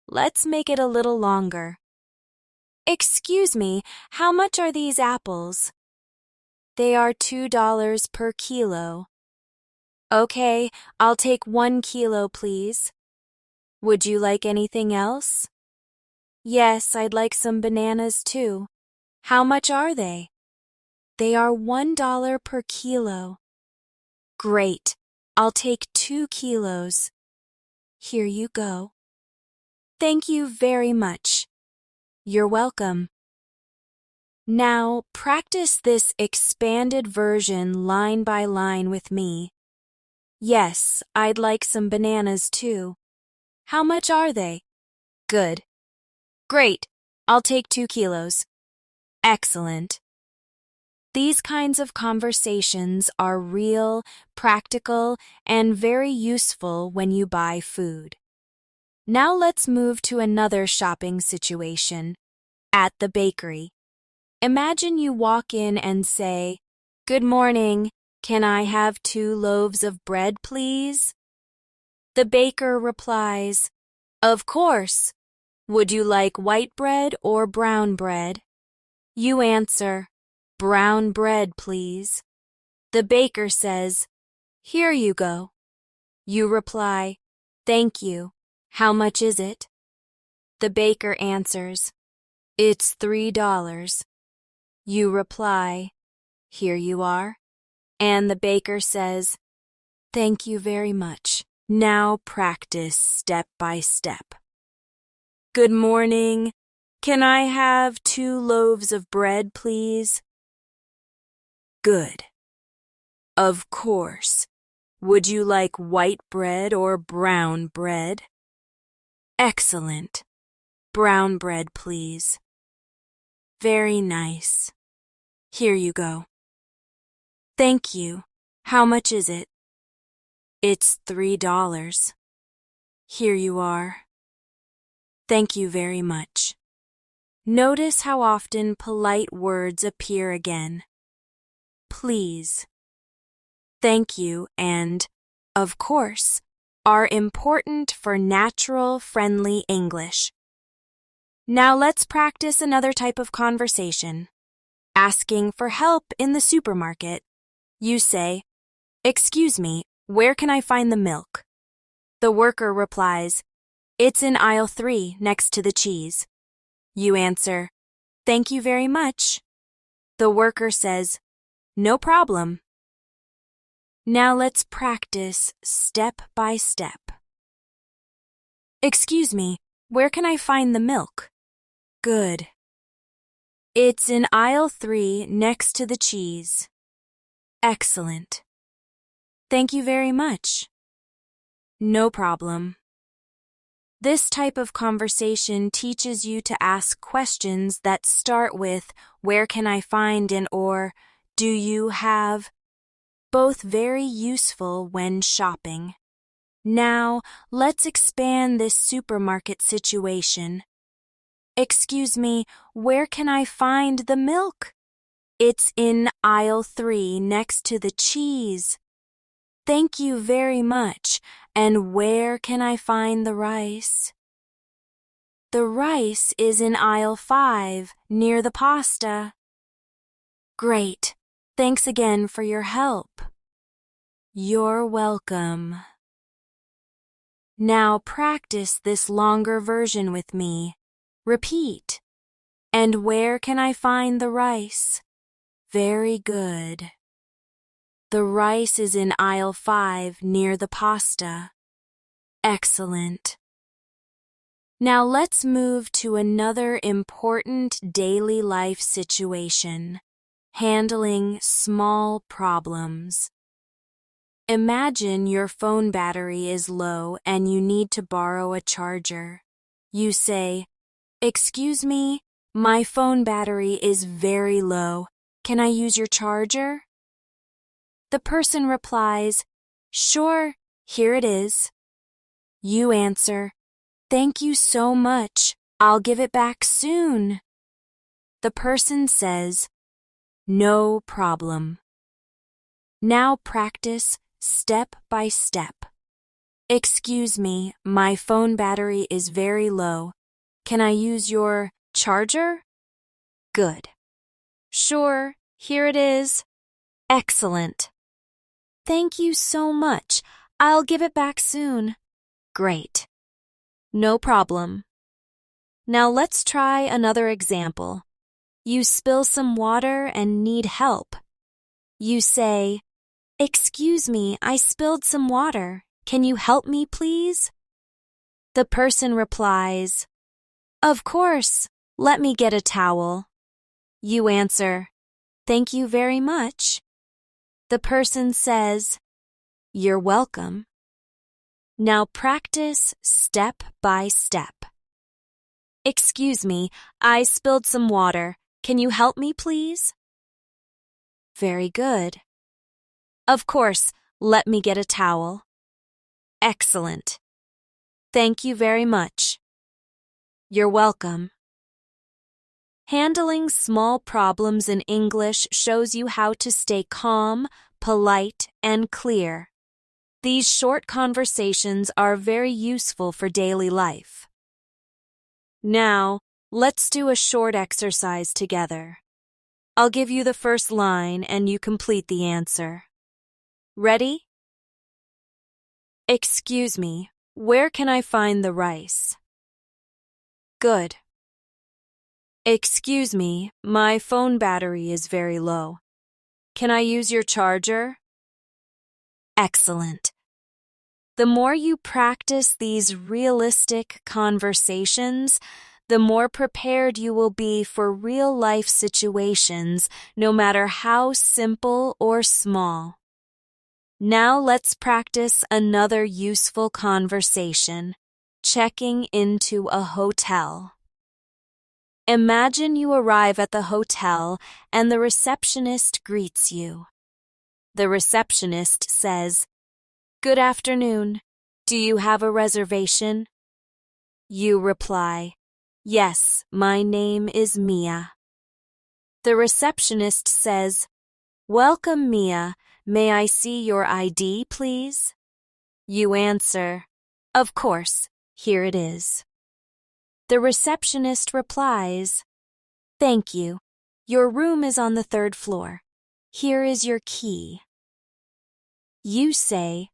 Let's make it a little longer. Excuse me, how much are these apples? They are $2 per kilo. Okay, I'll take 1 kilo, please. Would you like anything else? Yes, I'd like some bananas too. How much are they? They are $1 per kilo. Great, I'll take 2 kilos. Here you go. Thank you very much. You're welcome. Now practice this expanded version line by line with me. Yes, I'd like some bananas too. How much are they? Good. Great. I'll take 2 kilos. Excellent. These kinds of conversations are real, practical, and very useful when you buy food. Now let's move to another shopping situation. At the bakery. Imagine you walk in and say, "Good morning. Can I have 2 loaves of bread, please?" The baker replies, "Of course. Would you like white bread or brown bread?" You answer, "Brown bread, please." The baker says, "Here you go." You reply, "Thank you. How much is it?" The baker answers, "It's $3. You reply, "Here you are." And the baker says, "Thank you very much. Now practice step by step." Good morning. Can I have 2 loaves of bread, please? Good. Of course. Would you like white bread or brown bread? Excellent. Brown bread, please. Very nice. Here you go. Thank you. How much is it? It's $3. Here you are. Thank you very much. Notice how often polite words appear again. Please, thank you, and of course are important for natural, friendly English. Now let's practice another type of conversation. Asking for help in the supermarket. You say, "Excuse me, where can I find the milk?" The worker replies, "It's in aisle 3 next to the cheese." You answer, "Thank you very much." The worker says, "No problem." Now let's practice step by step. Excuse me, where can I find the milk? Good. It's in aisle 3 next to the cheese. Excellent. Thank you very much. No problem. This type of conversation teaches you to ask questions that start with "Where can I find" and or "Do you have?" Both very useful when shopping. Now, let's expand this supermarket situation. Excuse me, where can I find the milk? It's in aisle 3 next to the cheese. Thank you very much. And where can I find the rice? The rice is in aisle 5 near the pasta. Great. Thanks again for your help. You're welcome. Now practice this longer version with me. Repeat. And where can I find the rice? Very good. The rice is in aisle 5 near the pasta. Excellent. Now let's move to another important daily life situation. Handling small problems. Imagine your phone battery is low and you need to borrow a charger. You say, "Excuse me, my phone battery is very low. Can I use your charger?" The person replies, "Sure, here it is." You answer, "Thank you so much. I'll give it back soon." The person says, "No problem." Now practice step by step. Excuse me, my phone battery is very low. Can I use your charger? Good. Sure, here it is. Excellent. Thank you so much. I'll give it back soon. Great. No problem. Now let's try another example. You spill some water and need help. You say, "Excuse me, I spilled some water. Can you help me, please?" The person replies, "Of course. Let me get a towel." You answer, "Thank you very much." The person says, You're welcome. Now practice step by step. Excuse me, I spilled some water. Can you help me, please? Very good. Of course, let me get a towel. Excellent. Thank you very much. You're welcome. Handling small problems in English shows you how to stay calm, polite, and clear. These short conversations are very useful for daily life. Now, let's do a short exercise together. I'll give you the first line and you complete the answer. Ready? Excuse me, where can I find the rice? Good. Excuse me, my phone battery is very low. Can I use your charger? Excellent. The more you practice these realistic conversations, the more prepared you will be for real-life situations, no matter how simple or small. Now let's practice another useful conversation, checking into a hotel. Imagine you arrive at the hotel and the receptionist greets you. The receptionist says, "Good afternoon. Do you have a reservation?" You reply, "Yes, my name is Mia." The receptionist says, "Welcome, Mia. May I see your ID, please?" You answer, "Of course, here it is." The receptionist replies, "Thank you. Your room is on the 3rd floor. Here is your key." You say,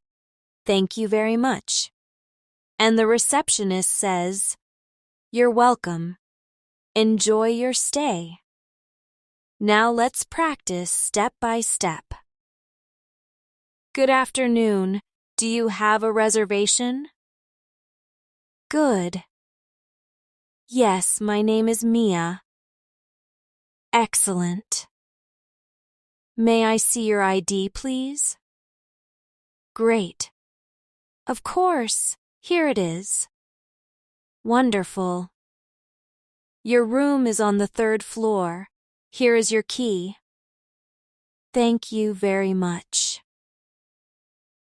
"Thank you very much." And the receptionist says, "You're welcome. Enjoy your stay." Now let's practice step by step. Good afternoon. Do you have a reservation? Good. Yes, my name is Mia. Excellent. May I see your ID, please? Great. Of course, here it is. Wonderful. Your room is on the 3rd floor. Here is your key. Thank you very much.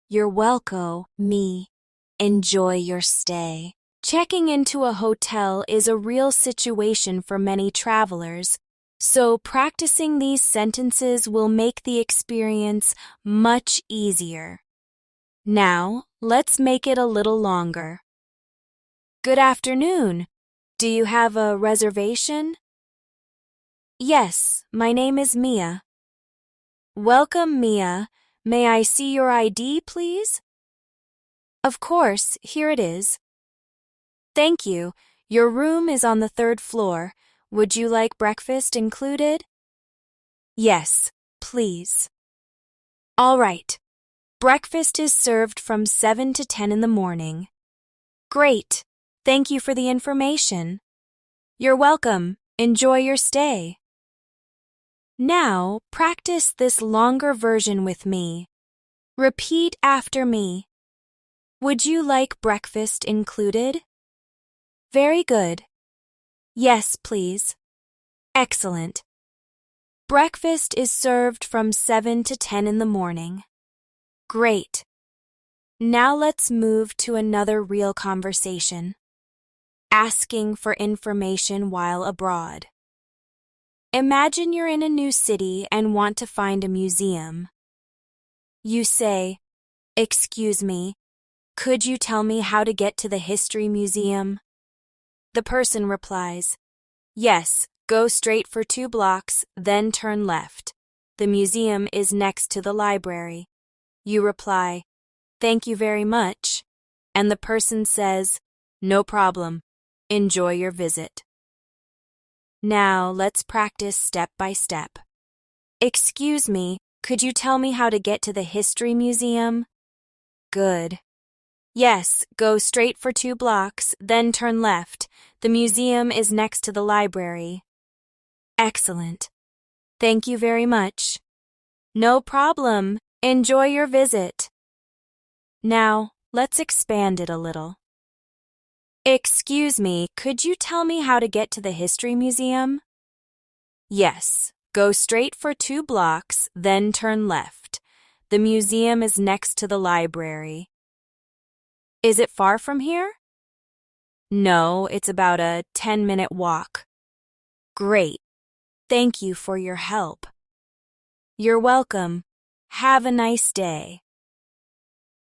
You're welcome, me. Enjoy your stay. Checking into a hotel is a real situation for many travelers, so practicing these sentences will make the experience much easier. Now, let's make it a little longer. Good afternoon. Do you have a reservation? Yes, my name is Mia. Welcome, Mia. May I see your ID, please? Of course, here it is. Thank you. Your room is on the 3rd floor. Would you like breakfast included? Yes, please. All right. Breakfast is served from 7 to 10 in the morning. Great. Thank you for the information. You're welcome. Enjoy your stay. Now, practice this longer version with me. Repeat after me. Would you like breakfast included? Very good. Yes, please. Excellent. Breakfast is served from 7 to 10 in the morning. Great. Now let's move to another real conversation. Asking for information while abroad. Imagine you're in a new city and want to find a museum. You say, "Excuse me, could you tell me how to get to the history museum?" The person replies, "Yes, go straight for 2 blocks, then turn left. The museum is next to the library." You reply, "Thank you very much." And the person says, "No problem. Enjoy your visit." Now let's practice step by step. Excuse me, could you tell me how to get to the history museum? Good. Yes, go straight for 2 blocks, then turn left. The museum is next to the library. Excellent. Thank you very much. No problem. Enjoy your visit. Now, let's expand it a little. Excuse me, could you tell me how to get to the History Museum? Yes, go straight for 2 blocks, then turn left. The museum is next to the library. Is it far from here? No, it's about a 10-minute walk. Great. Thank you for your help. You're welcome. Have a nice day.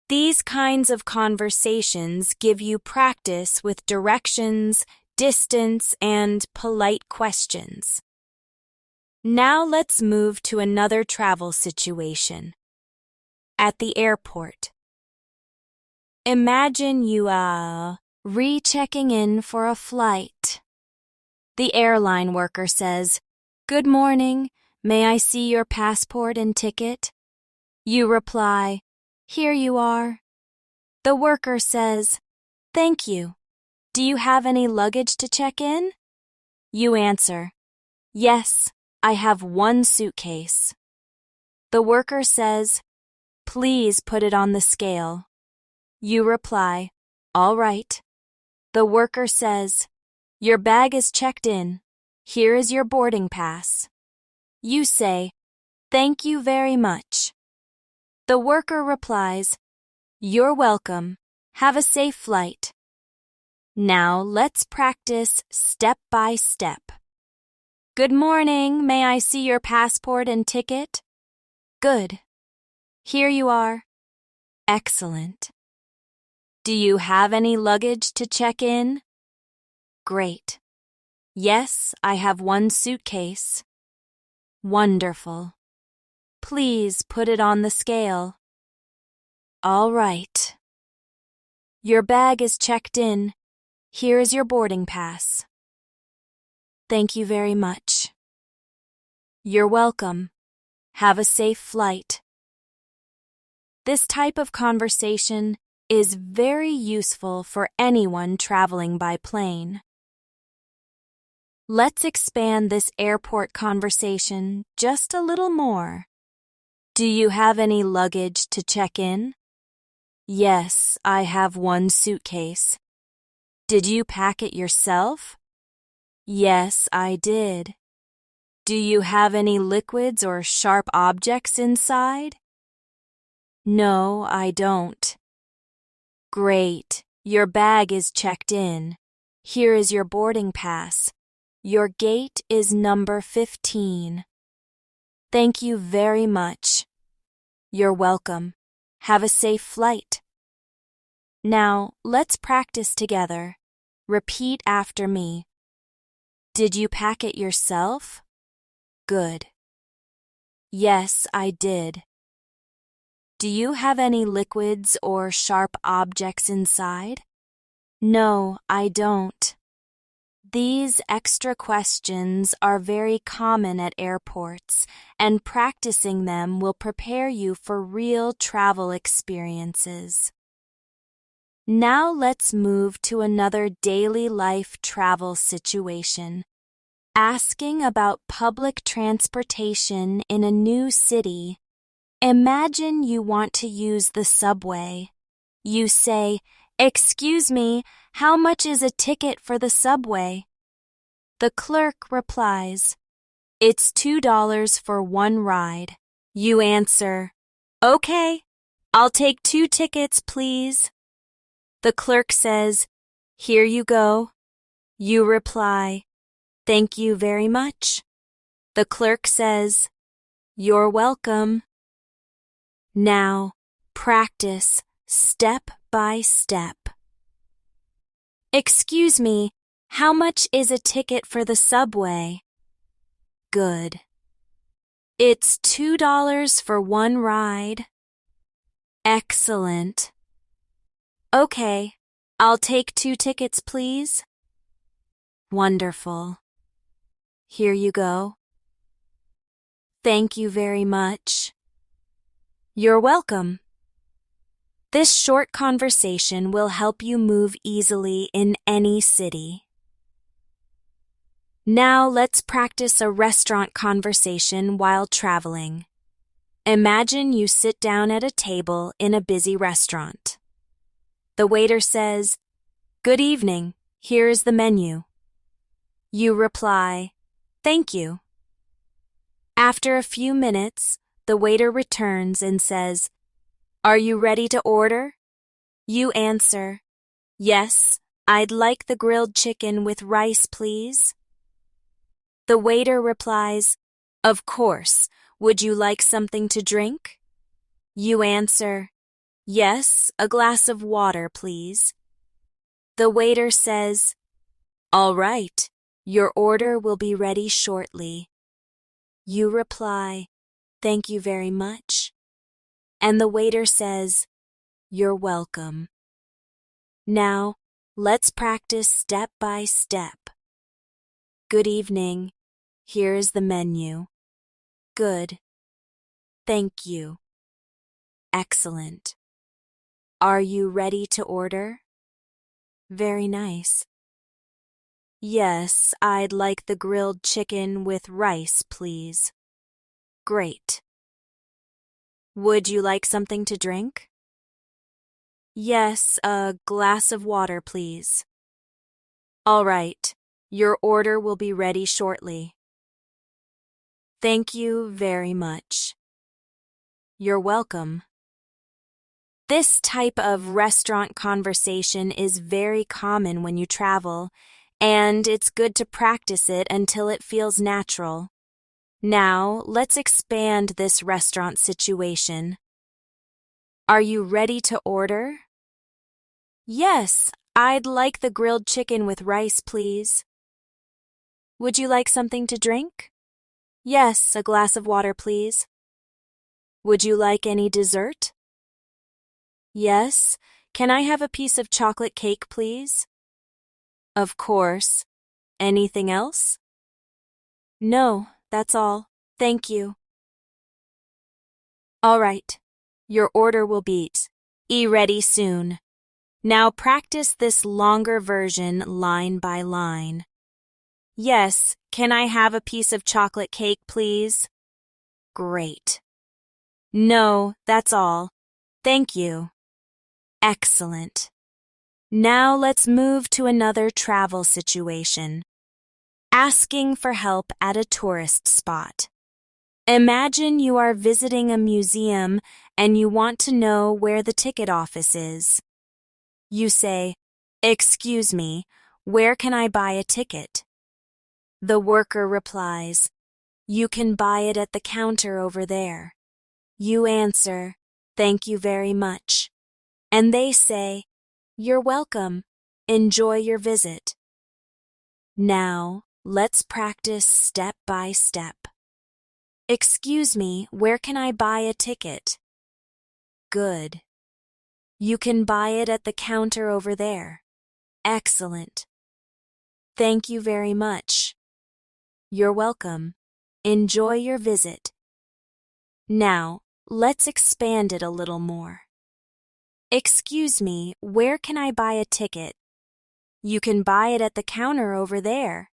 These kinds of conversations give you practice with directions, distance, and polite questions. Now let's move to another travel situation. At the airport. Imagine you re-checking in for a flight. The airline worker says, "Good morning. May I see your passport and ticket?" You reply, "Here you are." The worker says, "Thank you. Do you have any luggage to check in?" You answer, "Yes, I have 1 suitcase." The worker says, "Please put it on the scale." You reply, "All right." The worker says, "Your bag is checked in. Here is your boarding pass." You say, "Thank you very much." The worker replies, "You're welcome. Have a safe flight." Now let's practice step by step. Good morning. May I see your passport and ticket? Good. Here you are. Excellent. Do you have any luggage to check in? Great. Yes, I have 1 suitcase. Wonderful. Please put it on the scale. All right. Your bag is checked in. Here is your boarding pass. Thank you very much. You're welcome. Have a safe flight. This type of conversation is very useful for anyone traveling by plane. Let's expand this airport conversation just a little more. Do you have any luggage to check in? Yes, I have 1 suitcase. Did you pack it yourself? Yes, I did. Do you have any liquids or sharp objects inside? No, I don't. Great. Your bag is checked in. Here is your boarding pass. Your gate is number 15. Thank you very much. You're welcome. Have a safe flight. Now, let's practice together. Repeat after me. Did you pack it yourself? Good. Yes, I did. Do you have any liquids or sharp objects inside? No, I don't. These extra questions are very common at airports, and practicing them will prepare you for real travel experiences. Now let's move to another daily life travel situation. Asking about public transportation in a new city. Imagine you want to use the subway. You say, "Excuse me, how much is a ticket for the subway?" The clerk replies, "It's $2 for 1 ride." You answer, "Okay, I'll take 2 tickets, please." The clerk says, "Here you go." You reply, "Thank you very much." The clerk says, "You're welcome." Now, practice step by step. Excuse me, how much is a ticket for the subway? Good. It's $2 for 1 ride. Excellent. Okay, I'll take 2 tickets, please. Wonderful. Here you go. Thank you very much. You're welcome. This short conversation will help you move easily in any city. Now let's practice a restaurant conversation while traveling. Imagine you sit down at a table in a busy restaurant. The waiter says, "Good evening, here is the menu." You reply, "Thank you." After a few minutes, the waiter returns and says, "Are you ready to order?" You answer, "Yes, I'd like the grilled chicken with rice, please." The waiter replies, "Of course. Would you like something to drink?" You answer, "Yes, a glass of water, please." The waiter says, "All right, your order will be ready shortly." You reply, "Thank you very much." And the waiter says, "You're welcome." Now, let's practice step by step. Good evening. Here is the menu. Good. Thank you. Excellent. Are you ready to order? Very nice. Yes, I'd like the grilled chicken with rice, please. Great. Would you like something to drink? Yes, a glass of water, please. All right, your order will be ready shortly. Thank you very much. You're welcome. This type of restaurant conversation is very common when you travel, and it's good to practice it until it feels natural. Now, let's expand this restaurant situation. Are you ready to order? Yes, I'd like the grilled chicken with rice, please. Would you like something to drink? Yes, a glass of water, please. Would you like any dessert? Yes. Can I have a piece of chocolate cake, please? Of course. Anything else? No, that's all. Thank you. All right. Your order will be ready soon. Now practice this longer version line by line. Yes, can I have a piece of chocolate cake, please? Great. No, that's all. Thank you. Excellent. Now let's move to another travel situation. Asking for help at a tourist spot. Imagine you are visiting a museum and you want to know where the ticket office is. You say, "Excuse me, where can I buy a ticket?" The worker replies, "You can buy it at the counter over there." You answer, "Thank you very much." And they say, "You're welcome. Enjoy your visit." Now, let's practice step by step. Excuse me, where can I buy a ticket? Good. You can buy it at the counter over there. Excellent. Thank you very much. You're welcome. Enjoy your visit. Now, let's expand it a little more. Excuse me, where can I buy a ticket? You can buy it at the counter over there.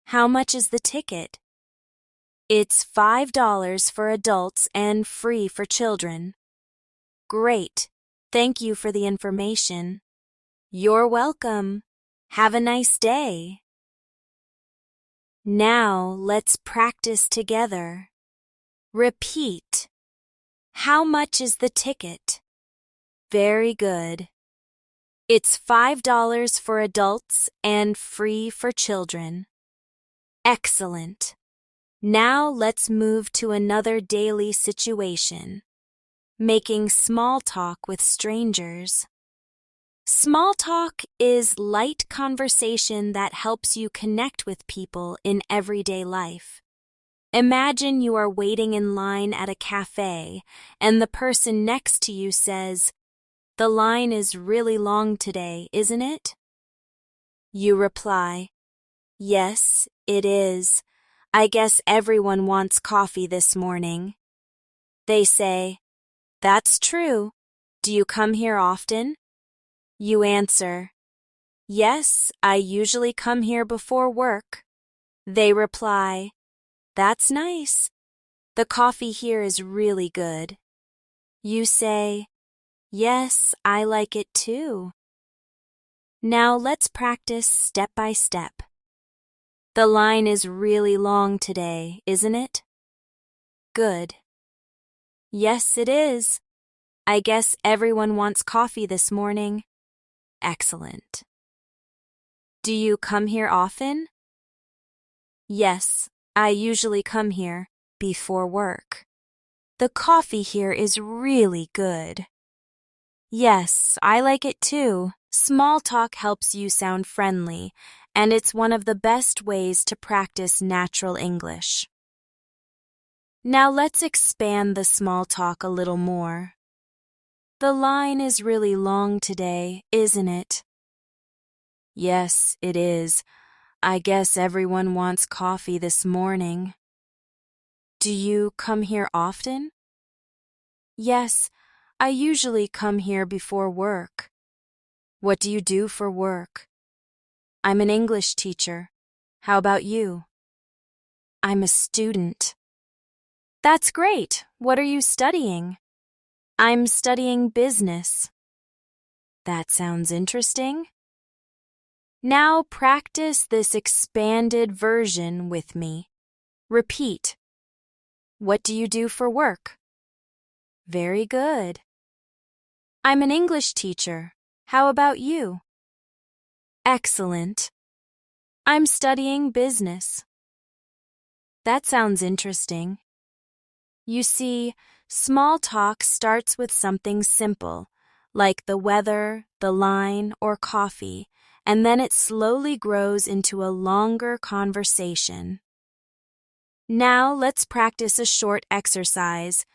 How much is the ticket? It's $5 for adults and free for children. Great. Thank you for the information. You're welcome. Have a nice day. Now let's practice together. Repeat. How much is the ticket? Very good. It's $5 for adults and free for children. Excellent. Now let's move to another daily situation. Making small talk with strangers. Small talk is light conversation that helps you connect with people in everyday life. Imagine you are waiting in line at a cafe and the person next to you says, "The line is really long today, isn't it?" You reply, "Yes, it is. I guess everyone wants coffee this morning." They say, "That's true. Do you come here often?" You answer, "Yes, I usually come here before work." They reply, "That's nice. The coffee here is really good. You say, yes, I like it too. Now let's practice step by step. The line is really long today, isn't it? Good. Yes, it is. I guess everyone wants coffee this morning. Excellent. Do you come here often? Yes, I usually come here before work. The coffee here is really good. Yes, I like it too. Small talk helps you sound friendly, and it's one of the best ways to practice natural English. Now let's expand the small talk a little more. The line is really long today, isn't it? Yes, it is. I guess everyone wants coffee this morning. Do you come here often? Yes, I usually come here before work. What do you do for work? I'm an English teacher. How about you? I'm a student. That's great. What are you studying? I'm studying business. That sounds interesting. Now practice this expanded version with me. Repeat. What do you do for work? Very good. I'm an English teacher. How about you? Excellent. I'm studying business. That sounds interesting. You see, small talk starts with something simple, like the weather, the line, or coffee, and then it slowly grows into a longer conversation. Now let's practice a short exercise.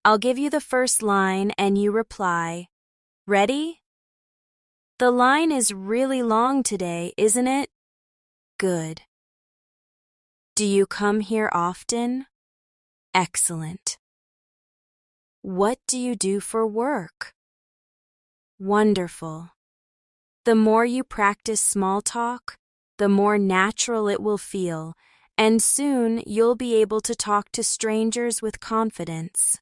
I'll give you the first line and you reply. Ready? The line is really long today, isn't it? Good. Do you come here often? Excellent. What do you do for work? Wonderful. The more you practice small talk, the more natural it will feel, and soon you'll be able to talk to strangers with confidence.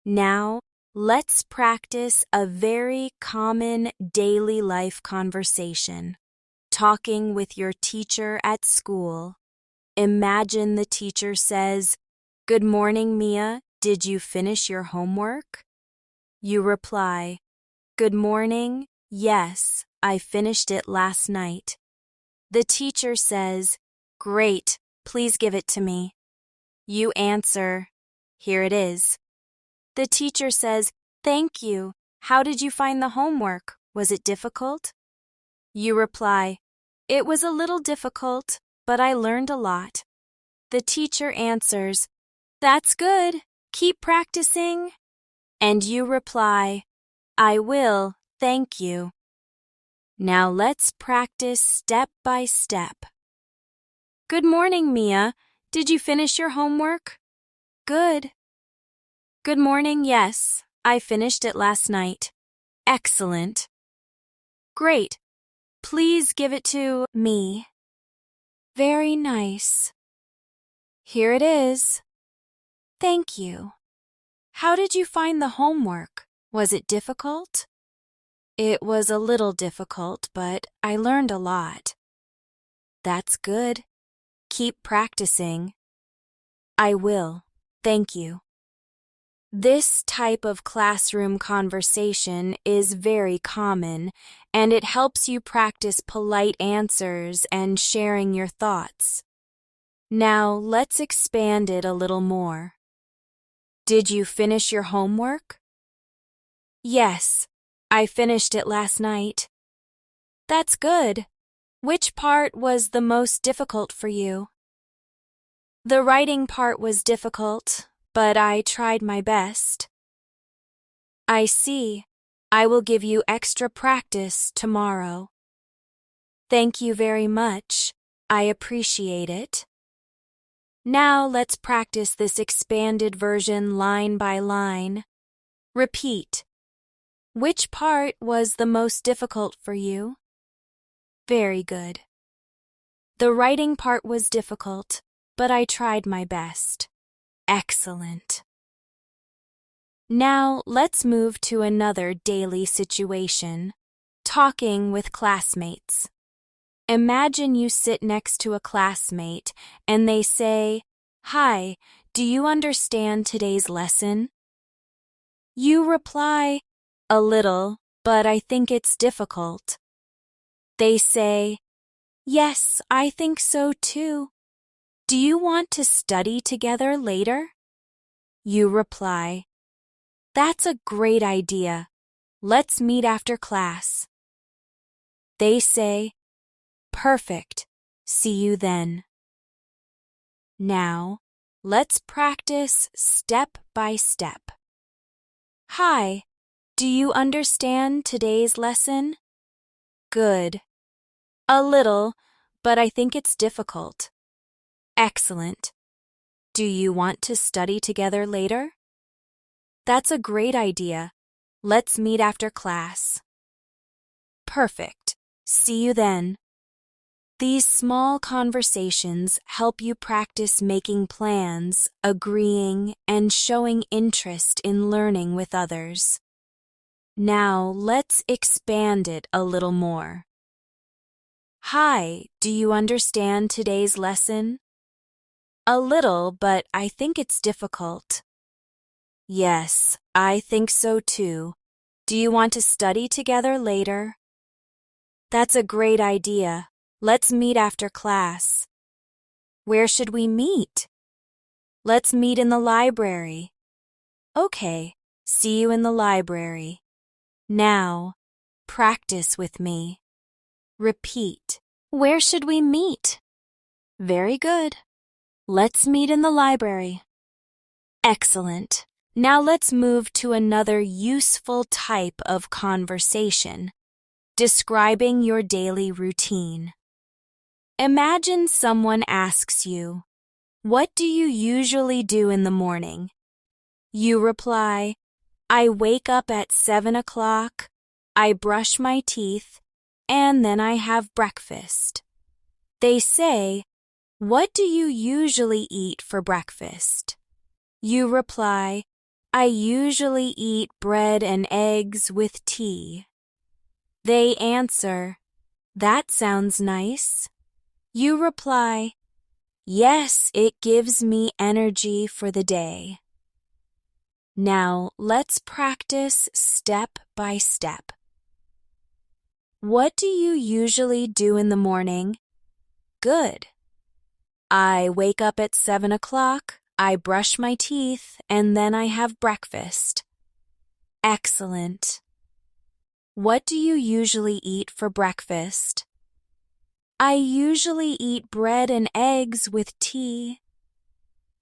Now, let's practice a very common daily life conversation. Talking with your teacher at school. Imagine the teacher says, "Good morning, Mia. Did you finish your homework?" You reply, "Good morning. Yes, I finished it last night." The teacher says, "Great. Please give it to me." You answer, "Here it is." The teacher says, "Thank you. How did you find the homework? Was it difficult?" You reply, "It was a little difficult, but I learned a lot." The teacher answers, "That's good. Keep practicing." And you reply, "I will, thank you." Now let's practice step by step. Good morning, Mia. Did you finish your homework? Good. Good morning, yes. I finished it last night. Excellent. Great. Please give it to me. Very nice. Here it is. Thank you. How did you find the homework? Was it difficult? It was a little difficult, but I learned a lot. That's good. Keep practicing. I will. Thank you. This type of classroom conversation is very common, and it helps you practice polite answers and sharing your thoughts. Now let's expand it a little more. Did you finish your homework? Yes, I finished it last night. That's good. Which part was the most difficult for you? The writing part was difficult, but I tried my best. I see. I will give you extra practice tomorrow. Thank you very much. I appreciate it. Now let's practice this expanded version line by line. Repeat. Which part was the most difficult for you? Very good. The writing part was difficult, but I tried my best. Excellent. Now let's move to another daily situation. Talking with classmates. Imagine you sit next to a classmate and they say, "Hi, do you understand today's lesson?" You reply, "A little, but I think it's difficult." They say, "Yes, I think so too. Do you want to study together later?" You reply, "That's a great idea. Let's meet after class." They say, "Perfect. See you then." Now, let's practice step by step. Hi, do you understand today's lesson? Good. A little, but I think it's difficult. Excellent. Do you want to study together later? That's a great idea. Let's meet after class. Perfect. See you then. These small conversations help you practice making plans, agreeing, and showing interest in learning with others. Now let's expand it a little more. Hi, do you understand today's lesson? A little, but I think it's difficult. Yes, I think so too. Do you want to study together later? That's a great idea. Let's meet after class. Where should we meet? Let's meet in the library. Okay, see you in the library. Now, practice with me. Repeat. Where should we meet? Very good. Let's meet in the library. Excellent. Now let's move to another useful type of conversation. Describing your daily routine. Imagine someone asks you, "What do you usually do in the morning?" You reply, "I wake up at 7 o'clock, I brush my teeth, and then I have breakfast." They say, "What do you usually eat for breakfast?" You reply, "I usually eat bread and eggs with tea." They answer, "That sounds nice." You reply, "Yes, it gives me energy for the day." Now let's practice step by step. What do you usually do in the morning? Good. I wake up at 7 o'clock, I brush my teeth, and then I have breakfast. Excellent. What do you usually eat for breakfast? I usually eat bread and eggs with tea.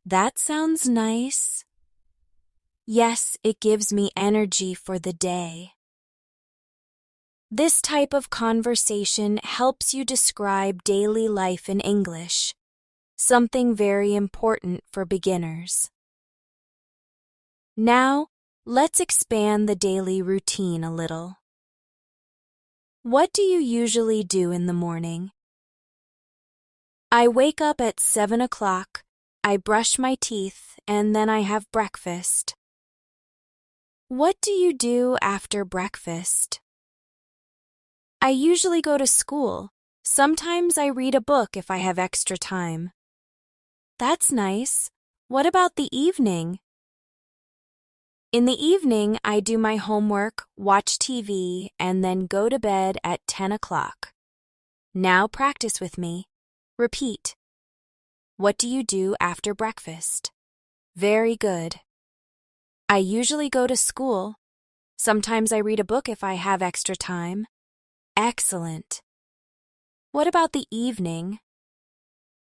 That sounds nice. Yes, it gives me energy for the day. This type of conversation helps you describe daily life in English, something very important for beginners. Now, let's expand the daily routine a little. What do you usually do in the morning? I wake up at 7 o'clock, I brush my teeth, and then I have breakfast. What do you do after breakfast? I usually go to school. Sometimes I read a book if I have extra time. That's nice. What about the evening? In the evening, I do my homework, watch TV, and then go to bed at 10 o'clock. Now practice with me. Repeat. What do you do after breakfast? Very good. I usually go to school. Sometimes I read a book if I have extra time. Excellent. What about the evening?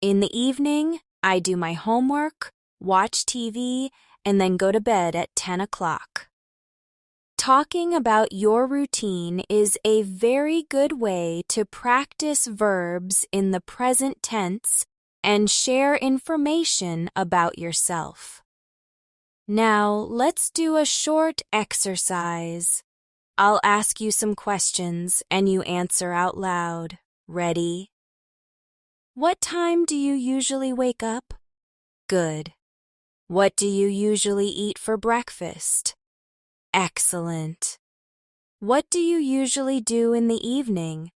In the evening, I do my homework, watch TV, and then go to bed at 10 o'clock. Talking about your routine is a very good way to practice verbs in the present tense and share information about yourself. Now, let's do a short exercise. I'll ask you some questions and you answer out loud. Ready? What time do you usually wake up? Good. What do you usually eat for breakfast? Excellent. What do you usually do in the evening?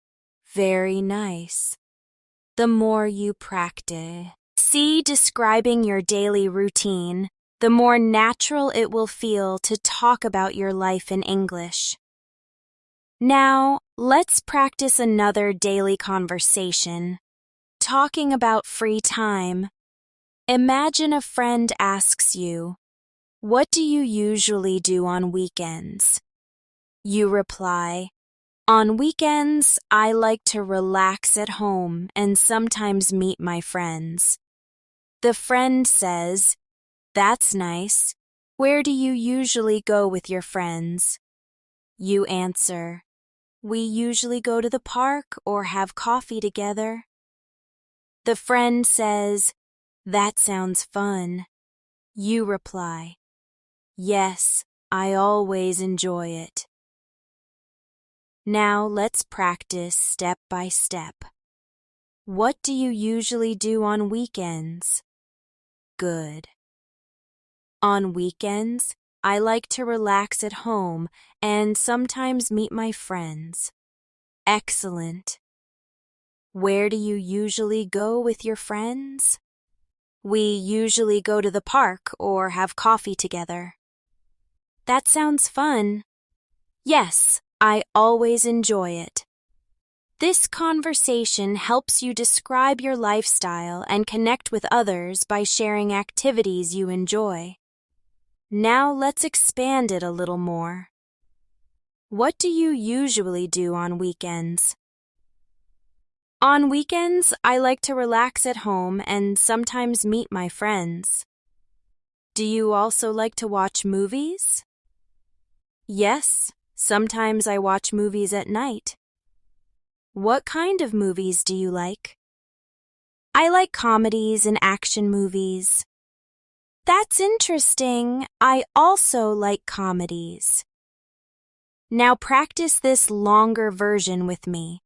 Very nice. The more you practice, describing your daily routine, the more natural it will feel to talk about your life in English. Now, let's practice another daily conversation. Talking about free time. Imagine a friend asks you, "What do you usually do on weekends?" You reply, "On weekends, I like to relax at home and sometimes meet my friends." The friend says, "That's nice. Where do you usually go with your friends?" You answer, "We usually go to the park or have coffee together." The friend says, "That sounds fun." You reply, "Yes, I always enjoy it." Now let's practice step by step. What do you usually do on weekends? Good. On weekends, I like to relax at home and sometimes meet my friends. Excellent. Where do you usually go with your friends? We usually go to the park or have coffee together. That sounds fun. Yes, I always enjoy it. This conversation helps you describe your lifestyle and connect with others by sharing activities you enjoy. Now let's expand it a little more. What do you usually do on weekends? On weekends, I like to relax at home and sometimes meet my friends. Do you also like to watch movies? Yes, sometimes I watch movies at night. What kind of movies do you like? I like comedies and action movies. That's interesting. I also like comedies. Now practice this longer version with me.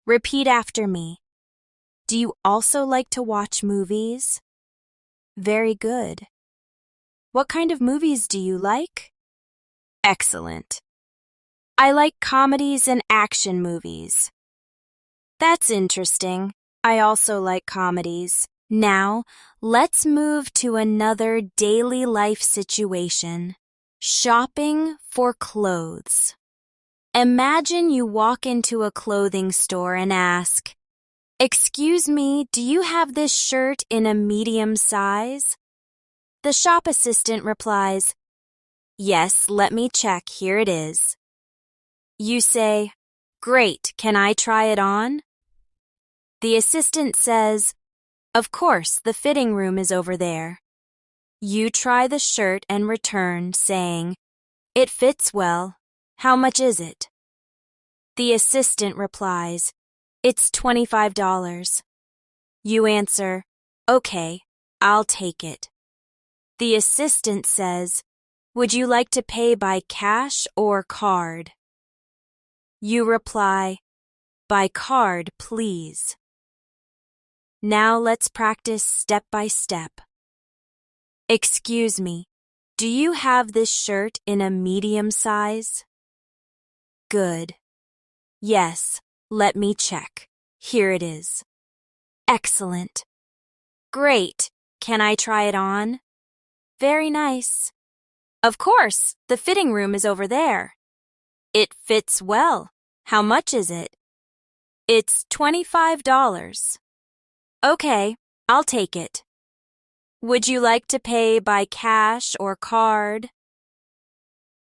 Repeat after me. Do you also like to watch movies? Very good. What kind of movies do you like? Excellent. I like comedies and action movies. That's interesting. I also like comedies. Now, let's move to another daily life situation. Shopping for clothes. Imagine you walk into a clothing store and ask, "Excuse me, do you have this shirt in a medium size?" The shop assistant replies, "Yes, let me check. Here it is." You say, "Great, can I try it on?" The assistant says, "Of course, the fitting room is over there." You try the shirt and return, saying, "It fits well. How much is it?" The assistant replies, "It's $25. You answer, "Okay, I'll take it." The assistant says, "Would you like to pay by cash or card?" You reply, "By card, please." Now let's practice step by step. Excuse me, do you have this shirt in a medium size? Good. Yes, let me check. Here it is. Excellent. Great. Can I try it on? Very nice. Of course, the fitting room is over there. It fits well. How much is it? It's $25. Okay, I'll take it. Would you like to pay by cash or card?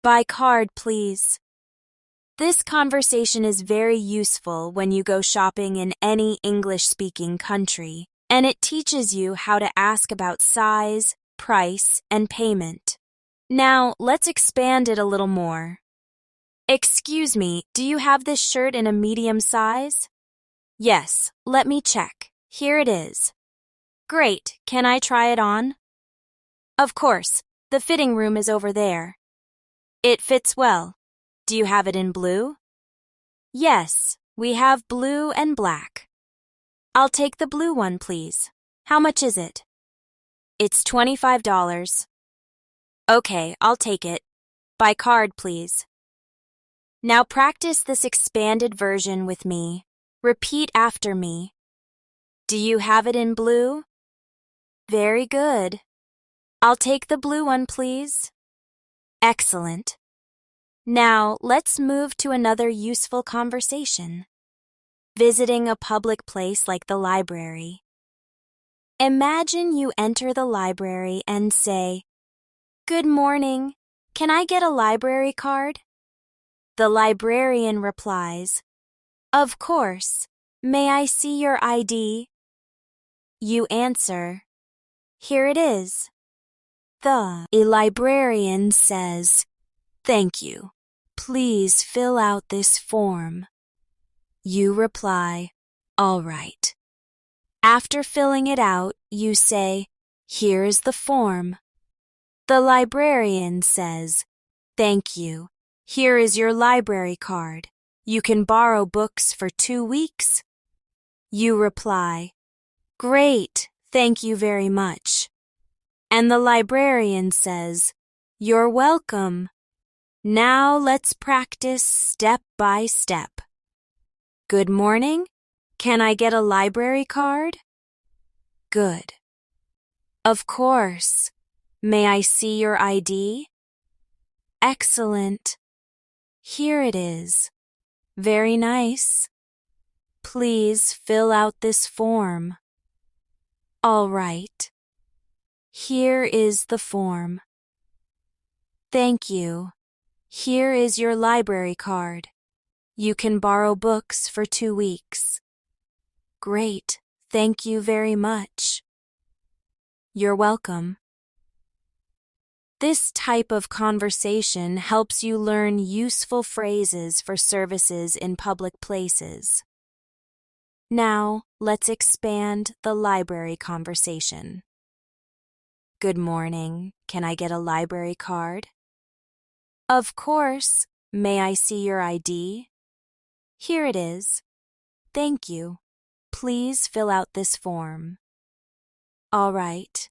By card, please. This conversation is very useful when you go shopping in any English-speaking country, and it teaches you how to ask about size, price, and payment. Now, let's expand it a little more. Excuse me, do you have this shirt in a medium size? Yes, let me check. Here it is. Great, can I try it on? Of course, the fitting room is over there. It fits well. Do you have it in blue? Yes, we have blue and black. I'll take the blue one, please. How much is it? It's $25. Okay, I'll take it. By card, please. Now practice this expanded version with me. Repeat after me. Do you have it in blue? Very good. I'll take the blue one, please. Excellent. Now, let's move to another useful conversation. Visiting a public place like the library. Imagine you enter the library and say, "Good morning. Can I get a library card?" The librarian replies, "Of course. May I see your ID?" You answer, "Here it is." The librarian says, "Thank you. Please fill out this form." You reply, "All right." After filling it out, you say, "Here is the form." The librarian says, "Thank you. Here is your library card. You can borrow books for 2 weeks." You reply, "Great, thank you very much." And the librarian says, "You're welcome." Now let's practice step by step. Good morning. Can I get a library card? Good. Of course. May I see your ID? Excellent. Here it is. Very nice. Please fill out this form. All right. Here is the form. Thank you. Here is your library card. You can borrow books for 2 weeks. Great. Thank you very much. You're welcome. This type of conversation helps you learn useful phrases for services in public places. Now, let's expand the library conversation. Good morning. Can I get a library card? Of course. May I see your ID? Here it is. Thank you. Please fill out this form. All right.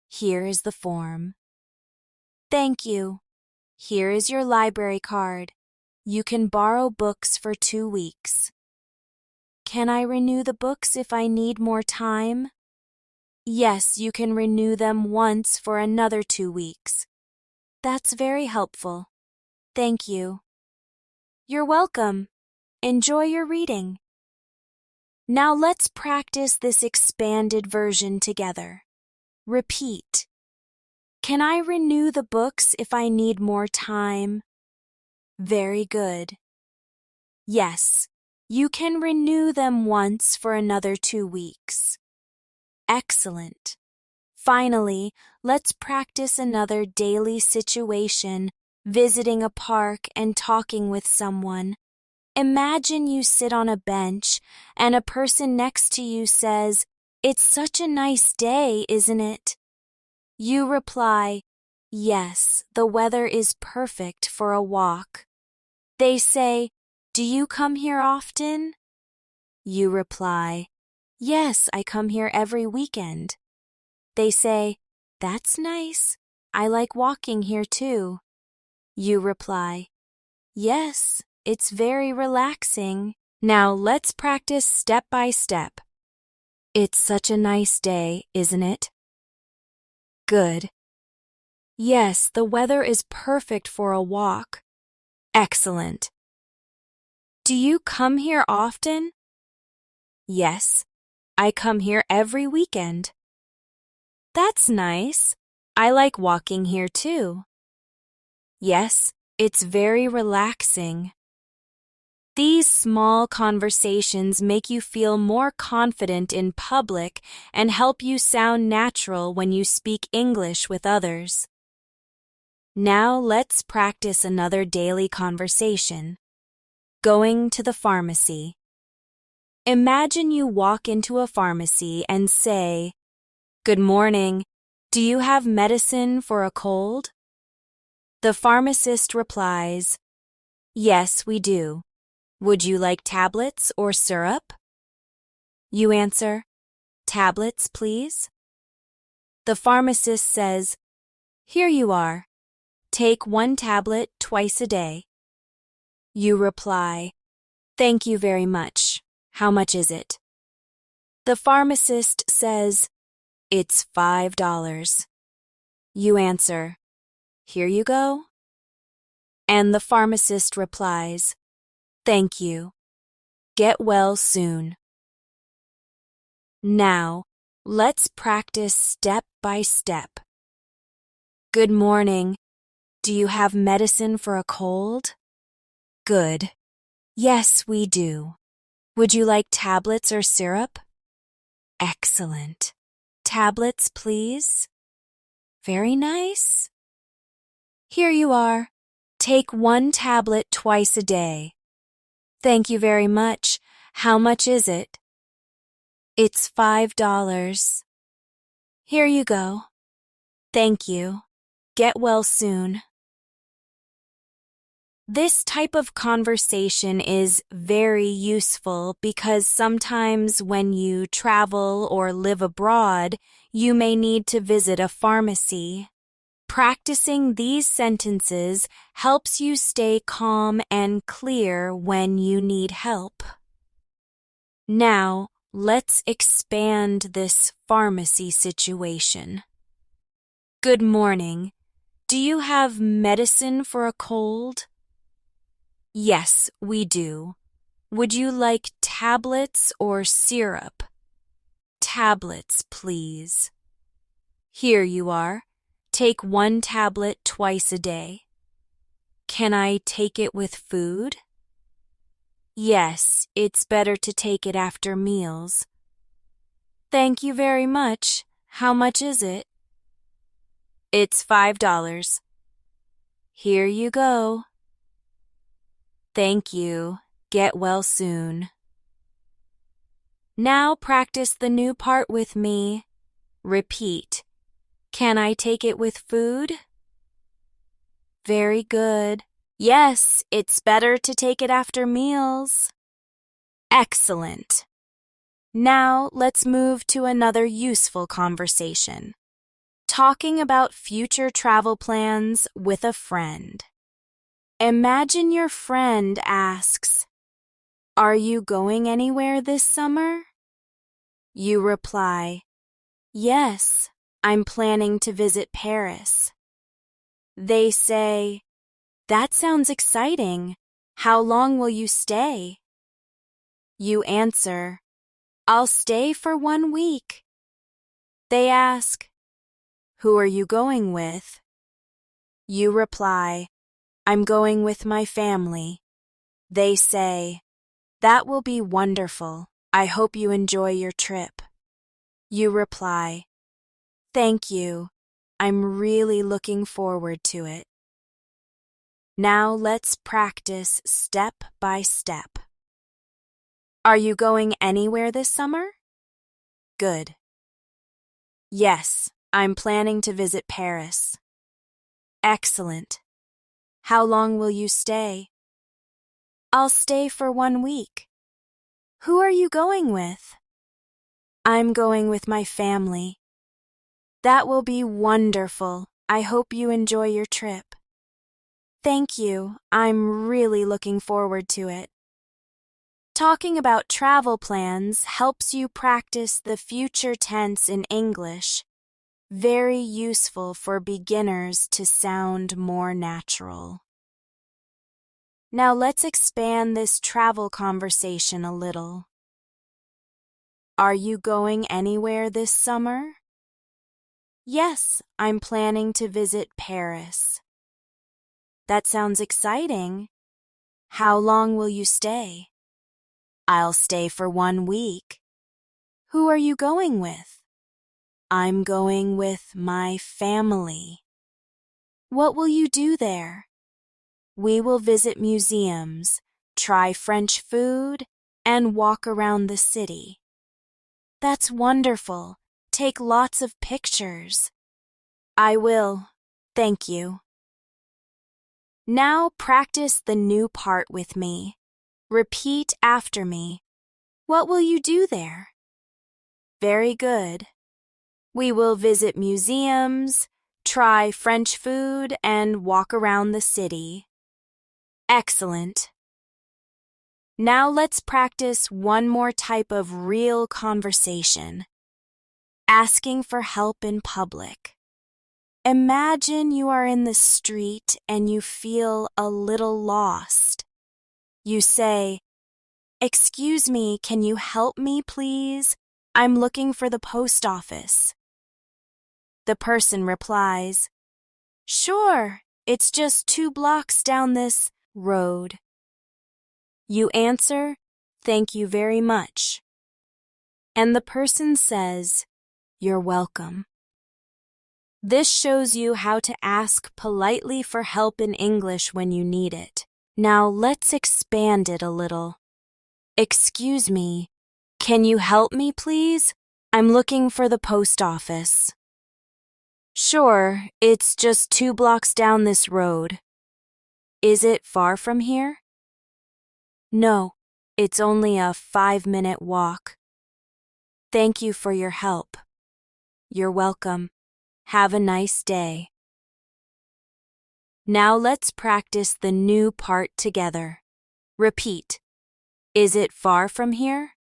Here is the form. Thank you. Here is your library card. You can borrow books for 2 weeks. Can I renew the books if I need more time? Yes, you can renew them once for another 2 weeks. That's very helpful. Thank you. You're welcome. Enjoy your reading. Now let's practice this expanded version together. Repeat. Can I renew the books if I need more time? Very good. Yes, you can renew them once for another 2 weeks. Excellent. Finally, let's practice another daily situation, visiting a park and talking with someone. Imagine you sit on a bench and a person next to you says, "It's such a nice day, isn't it?" You reply, "Yes, the weather is perfect for a walk." They say, "Do you come here often?" You reply, "Yes, I come here every weekend." They say, "That's nice. I like walking here too." You reply, "Yes, it's very relaxing." Now let's practice step by step. It's such a nice day, isn't it? Good. Yes, the weather is perfect for a walk. Excellent. Do you come here often? Yes, I come here every weekend. That's nice. I like walking here too. Yes, it's very relaxing. These small conversations make you feel more confident in public and help you sound natural when you speak English with others. Now let's practice another daily conversation. Going to the pharmacy. Imagine you walk into a pharmacy and say, "Good morning. Do you have medicine for a cold?" The pharmacist replies, "Yes, we do. Would you like tablets or syrup?" You answer, "Tablets, please." The pharmacist says, "Here you are. Take 1 tablet twice a day." You reply, "Thank you very much. How much is it?" The pharmacist says, "It's $5. You answer, "Here you go." And the pharmacist replies, "Thank you. Get well soon." Now, let's practice step by step. Good morning. Do you have medicine for a cold? Good. Yes, we do. Would you like tablets or syrup? Excellent. Tablets, please. Very nice. Here you are. Take 1 tablet twice a day. Thank you very much. How much is it? It's $5. Here you go. Thank you. Get well soon. This type of conversation is very useful because sometimes when you travel or live abroad, you may need to visit a pharmacy. Practicing these sentences helps you stay calm and clear when you need help. Now, let's expand this pharmacy situation. Good morning. Do you have medicine for a cold? Yes, we do. Would you like tablets or syrup? Tablets, please. Here you are. Take 1 tablet twice a day. Can I take it with food? Yes, it's better to take it after meals. Thank you very much. How much is it? It's $5. Here you go. Thank you. Get well soon. Now practice the new part with me. Repeat. Can I take it with food? Very good. Yes, it's better to take it after meals. Excellent. Now let's move to another useful conversation. Talking about future travel plans with a friend. Imagine your friend asks, "Are you going anywhere this summer?" You reply, "Yes, I'm planning to visit Paris." They say, "That sounds exciting. How long will you stay?" You answer, "I'll stay for 1 week." They ask, "Who are you going with?" You reply, "I'm going with my family." They say, "That will be wonderful. I hope you enjoy your trip." You reply, "Thank you. I'm really looking forward to it." Now let's practice step by step. Are you going anywhere this summer? Good. Yes, I'm planning to visit Paris. Excellent. How long will you stay? I'll stay for 1 week. Who are you going with? I'm going with my family. That will be wonderful. I hope you enjoy your trip. Thank you. I'm really looking forward to it. Talking about travel plans helps you practice the future tense in English. Very useful for beginners to sound more natural. Now let's expand this travel conversation a little. Are you going anywhere this summer? Yes, I'm planning to visit Paris. That sounds exciting. How long will you stay? I'll stay for 1 week. Who are you going with? I'm going with my family. What will you do there? We will visit museums, try French food, and walk around the city. That's wonderful. Take lots of pictures. I will. Thank you. Now practice the new part with me. Repeat after me. What will you do there? Very good. We will visit museums, try French food, and walk around the city. Excellent. Now let's practice one more type of real conversation. Asking for help in public. Imagine you are in the street and you feel a little lost. You say, "Excuse me, can you help me, please? I'm looking for the post office." The person replies, "Sure, it's just 2 blocks down this road." You answer, "Thank you very much." And the person says, "You're welcome." This shows you how to ask politely for help in English when you need it. Now let's expand it a little. "Excuse me, can you help me, please? I'm looking for the post office." "Sure, it's just 2 blocks down this road." "Is it far from here?" "No, it's only a 5-minute walk." "Thank you for your help." "You're welcome. Have a nice day." Now let's practice the new part together. Repeat. "Is it far from here?"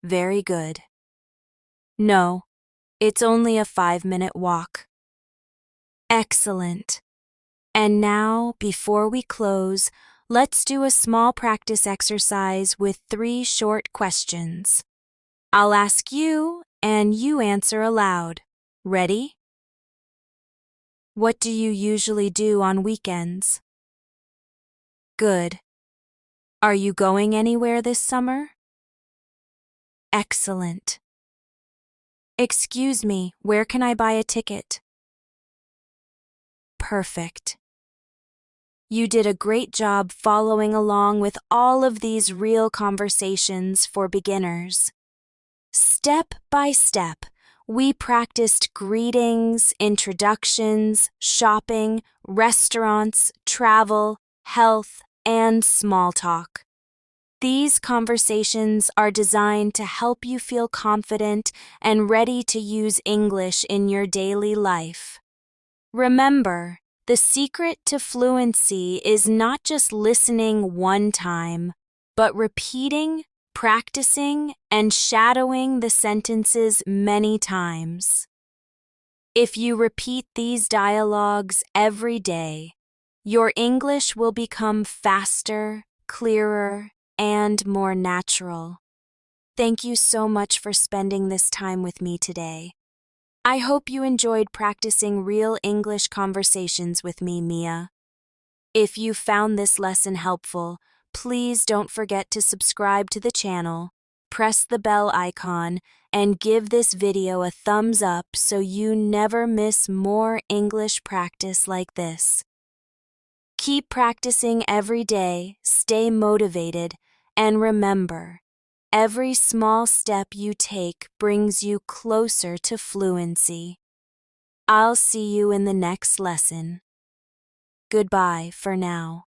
Very good. "No, it's only a 5-minute walk." Excellent. And now, before we close, let's do a small practice exercise with 3 short questions. I'll ask you, and you answer aloud. Ready? What do you usually do on weekends? Good. Are you going anywhere this summer? Excellent. Excuse me, where can I buy a ticket? Perfect. You did a great job following along with all of these real conversations for beginners. Step by step, we practiced greetings, introductions, shopping, restaurants, travel, health, and small talk. These conversations are designed to help you feel confident and ready to use English in your daily life. Remember, the secret to fluency is not just listening one time, but repeating, practicing, and shadowing the sentences many times. If you repeat these dialogues every day, your English will become faster, clearer, and more natural. Thank you so much for spending this time with me today. I hope you enjoyed practicing real English conversations with me, Mia. If you found this lesson helpful, please don't forget to subscribe to the channel, press the bell icon, and give this video a thumbs up so you never miss more English practice like this. Keep practicing every day, stay motivated, and remember, every small step you take brings you closer to fluency. I'll see you in the next lesson. Goodbye for now.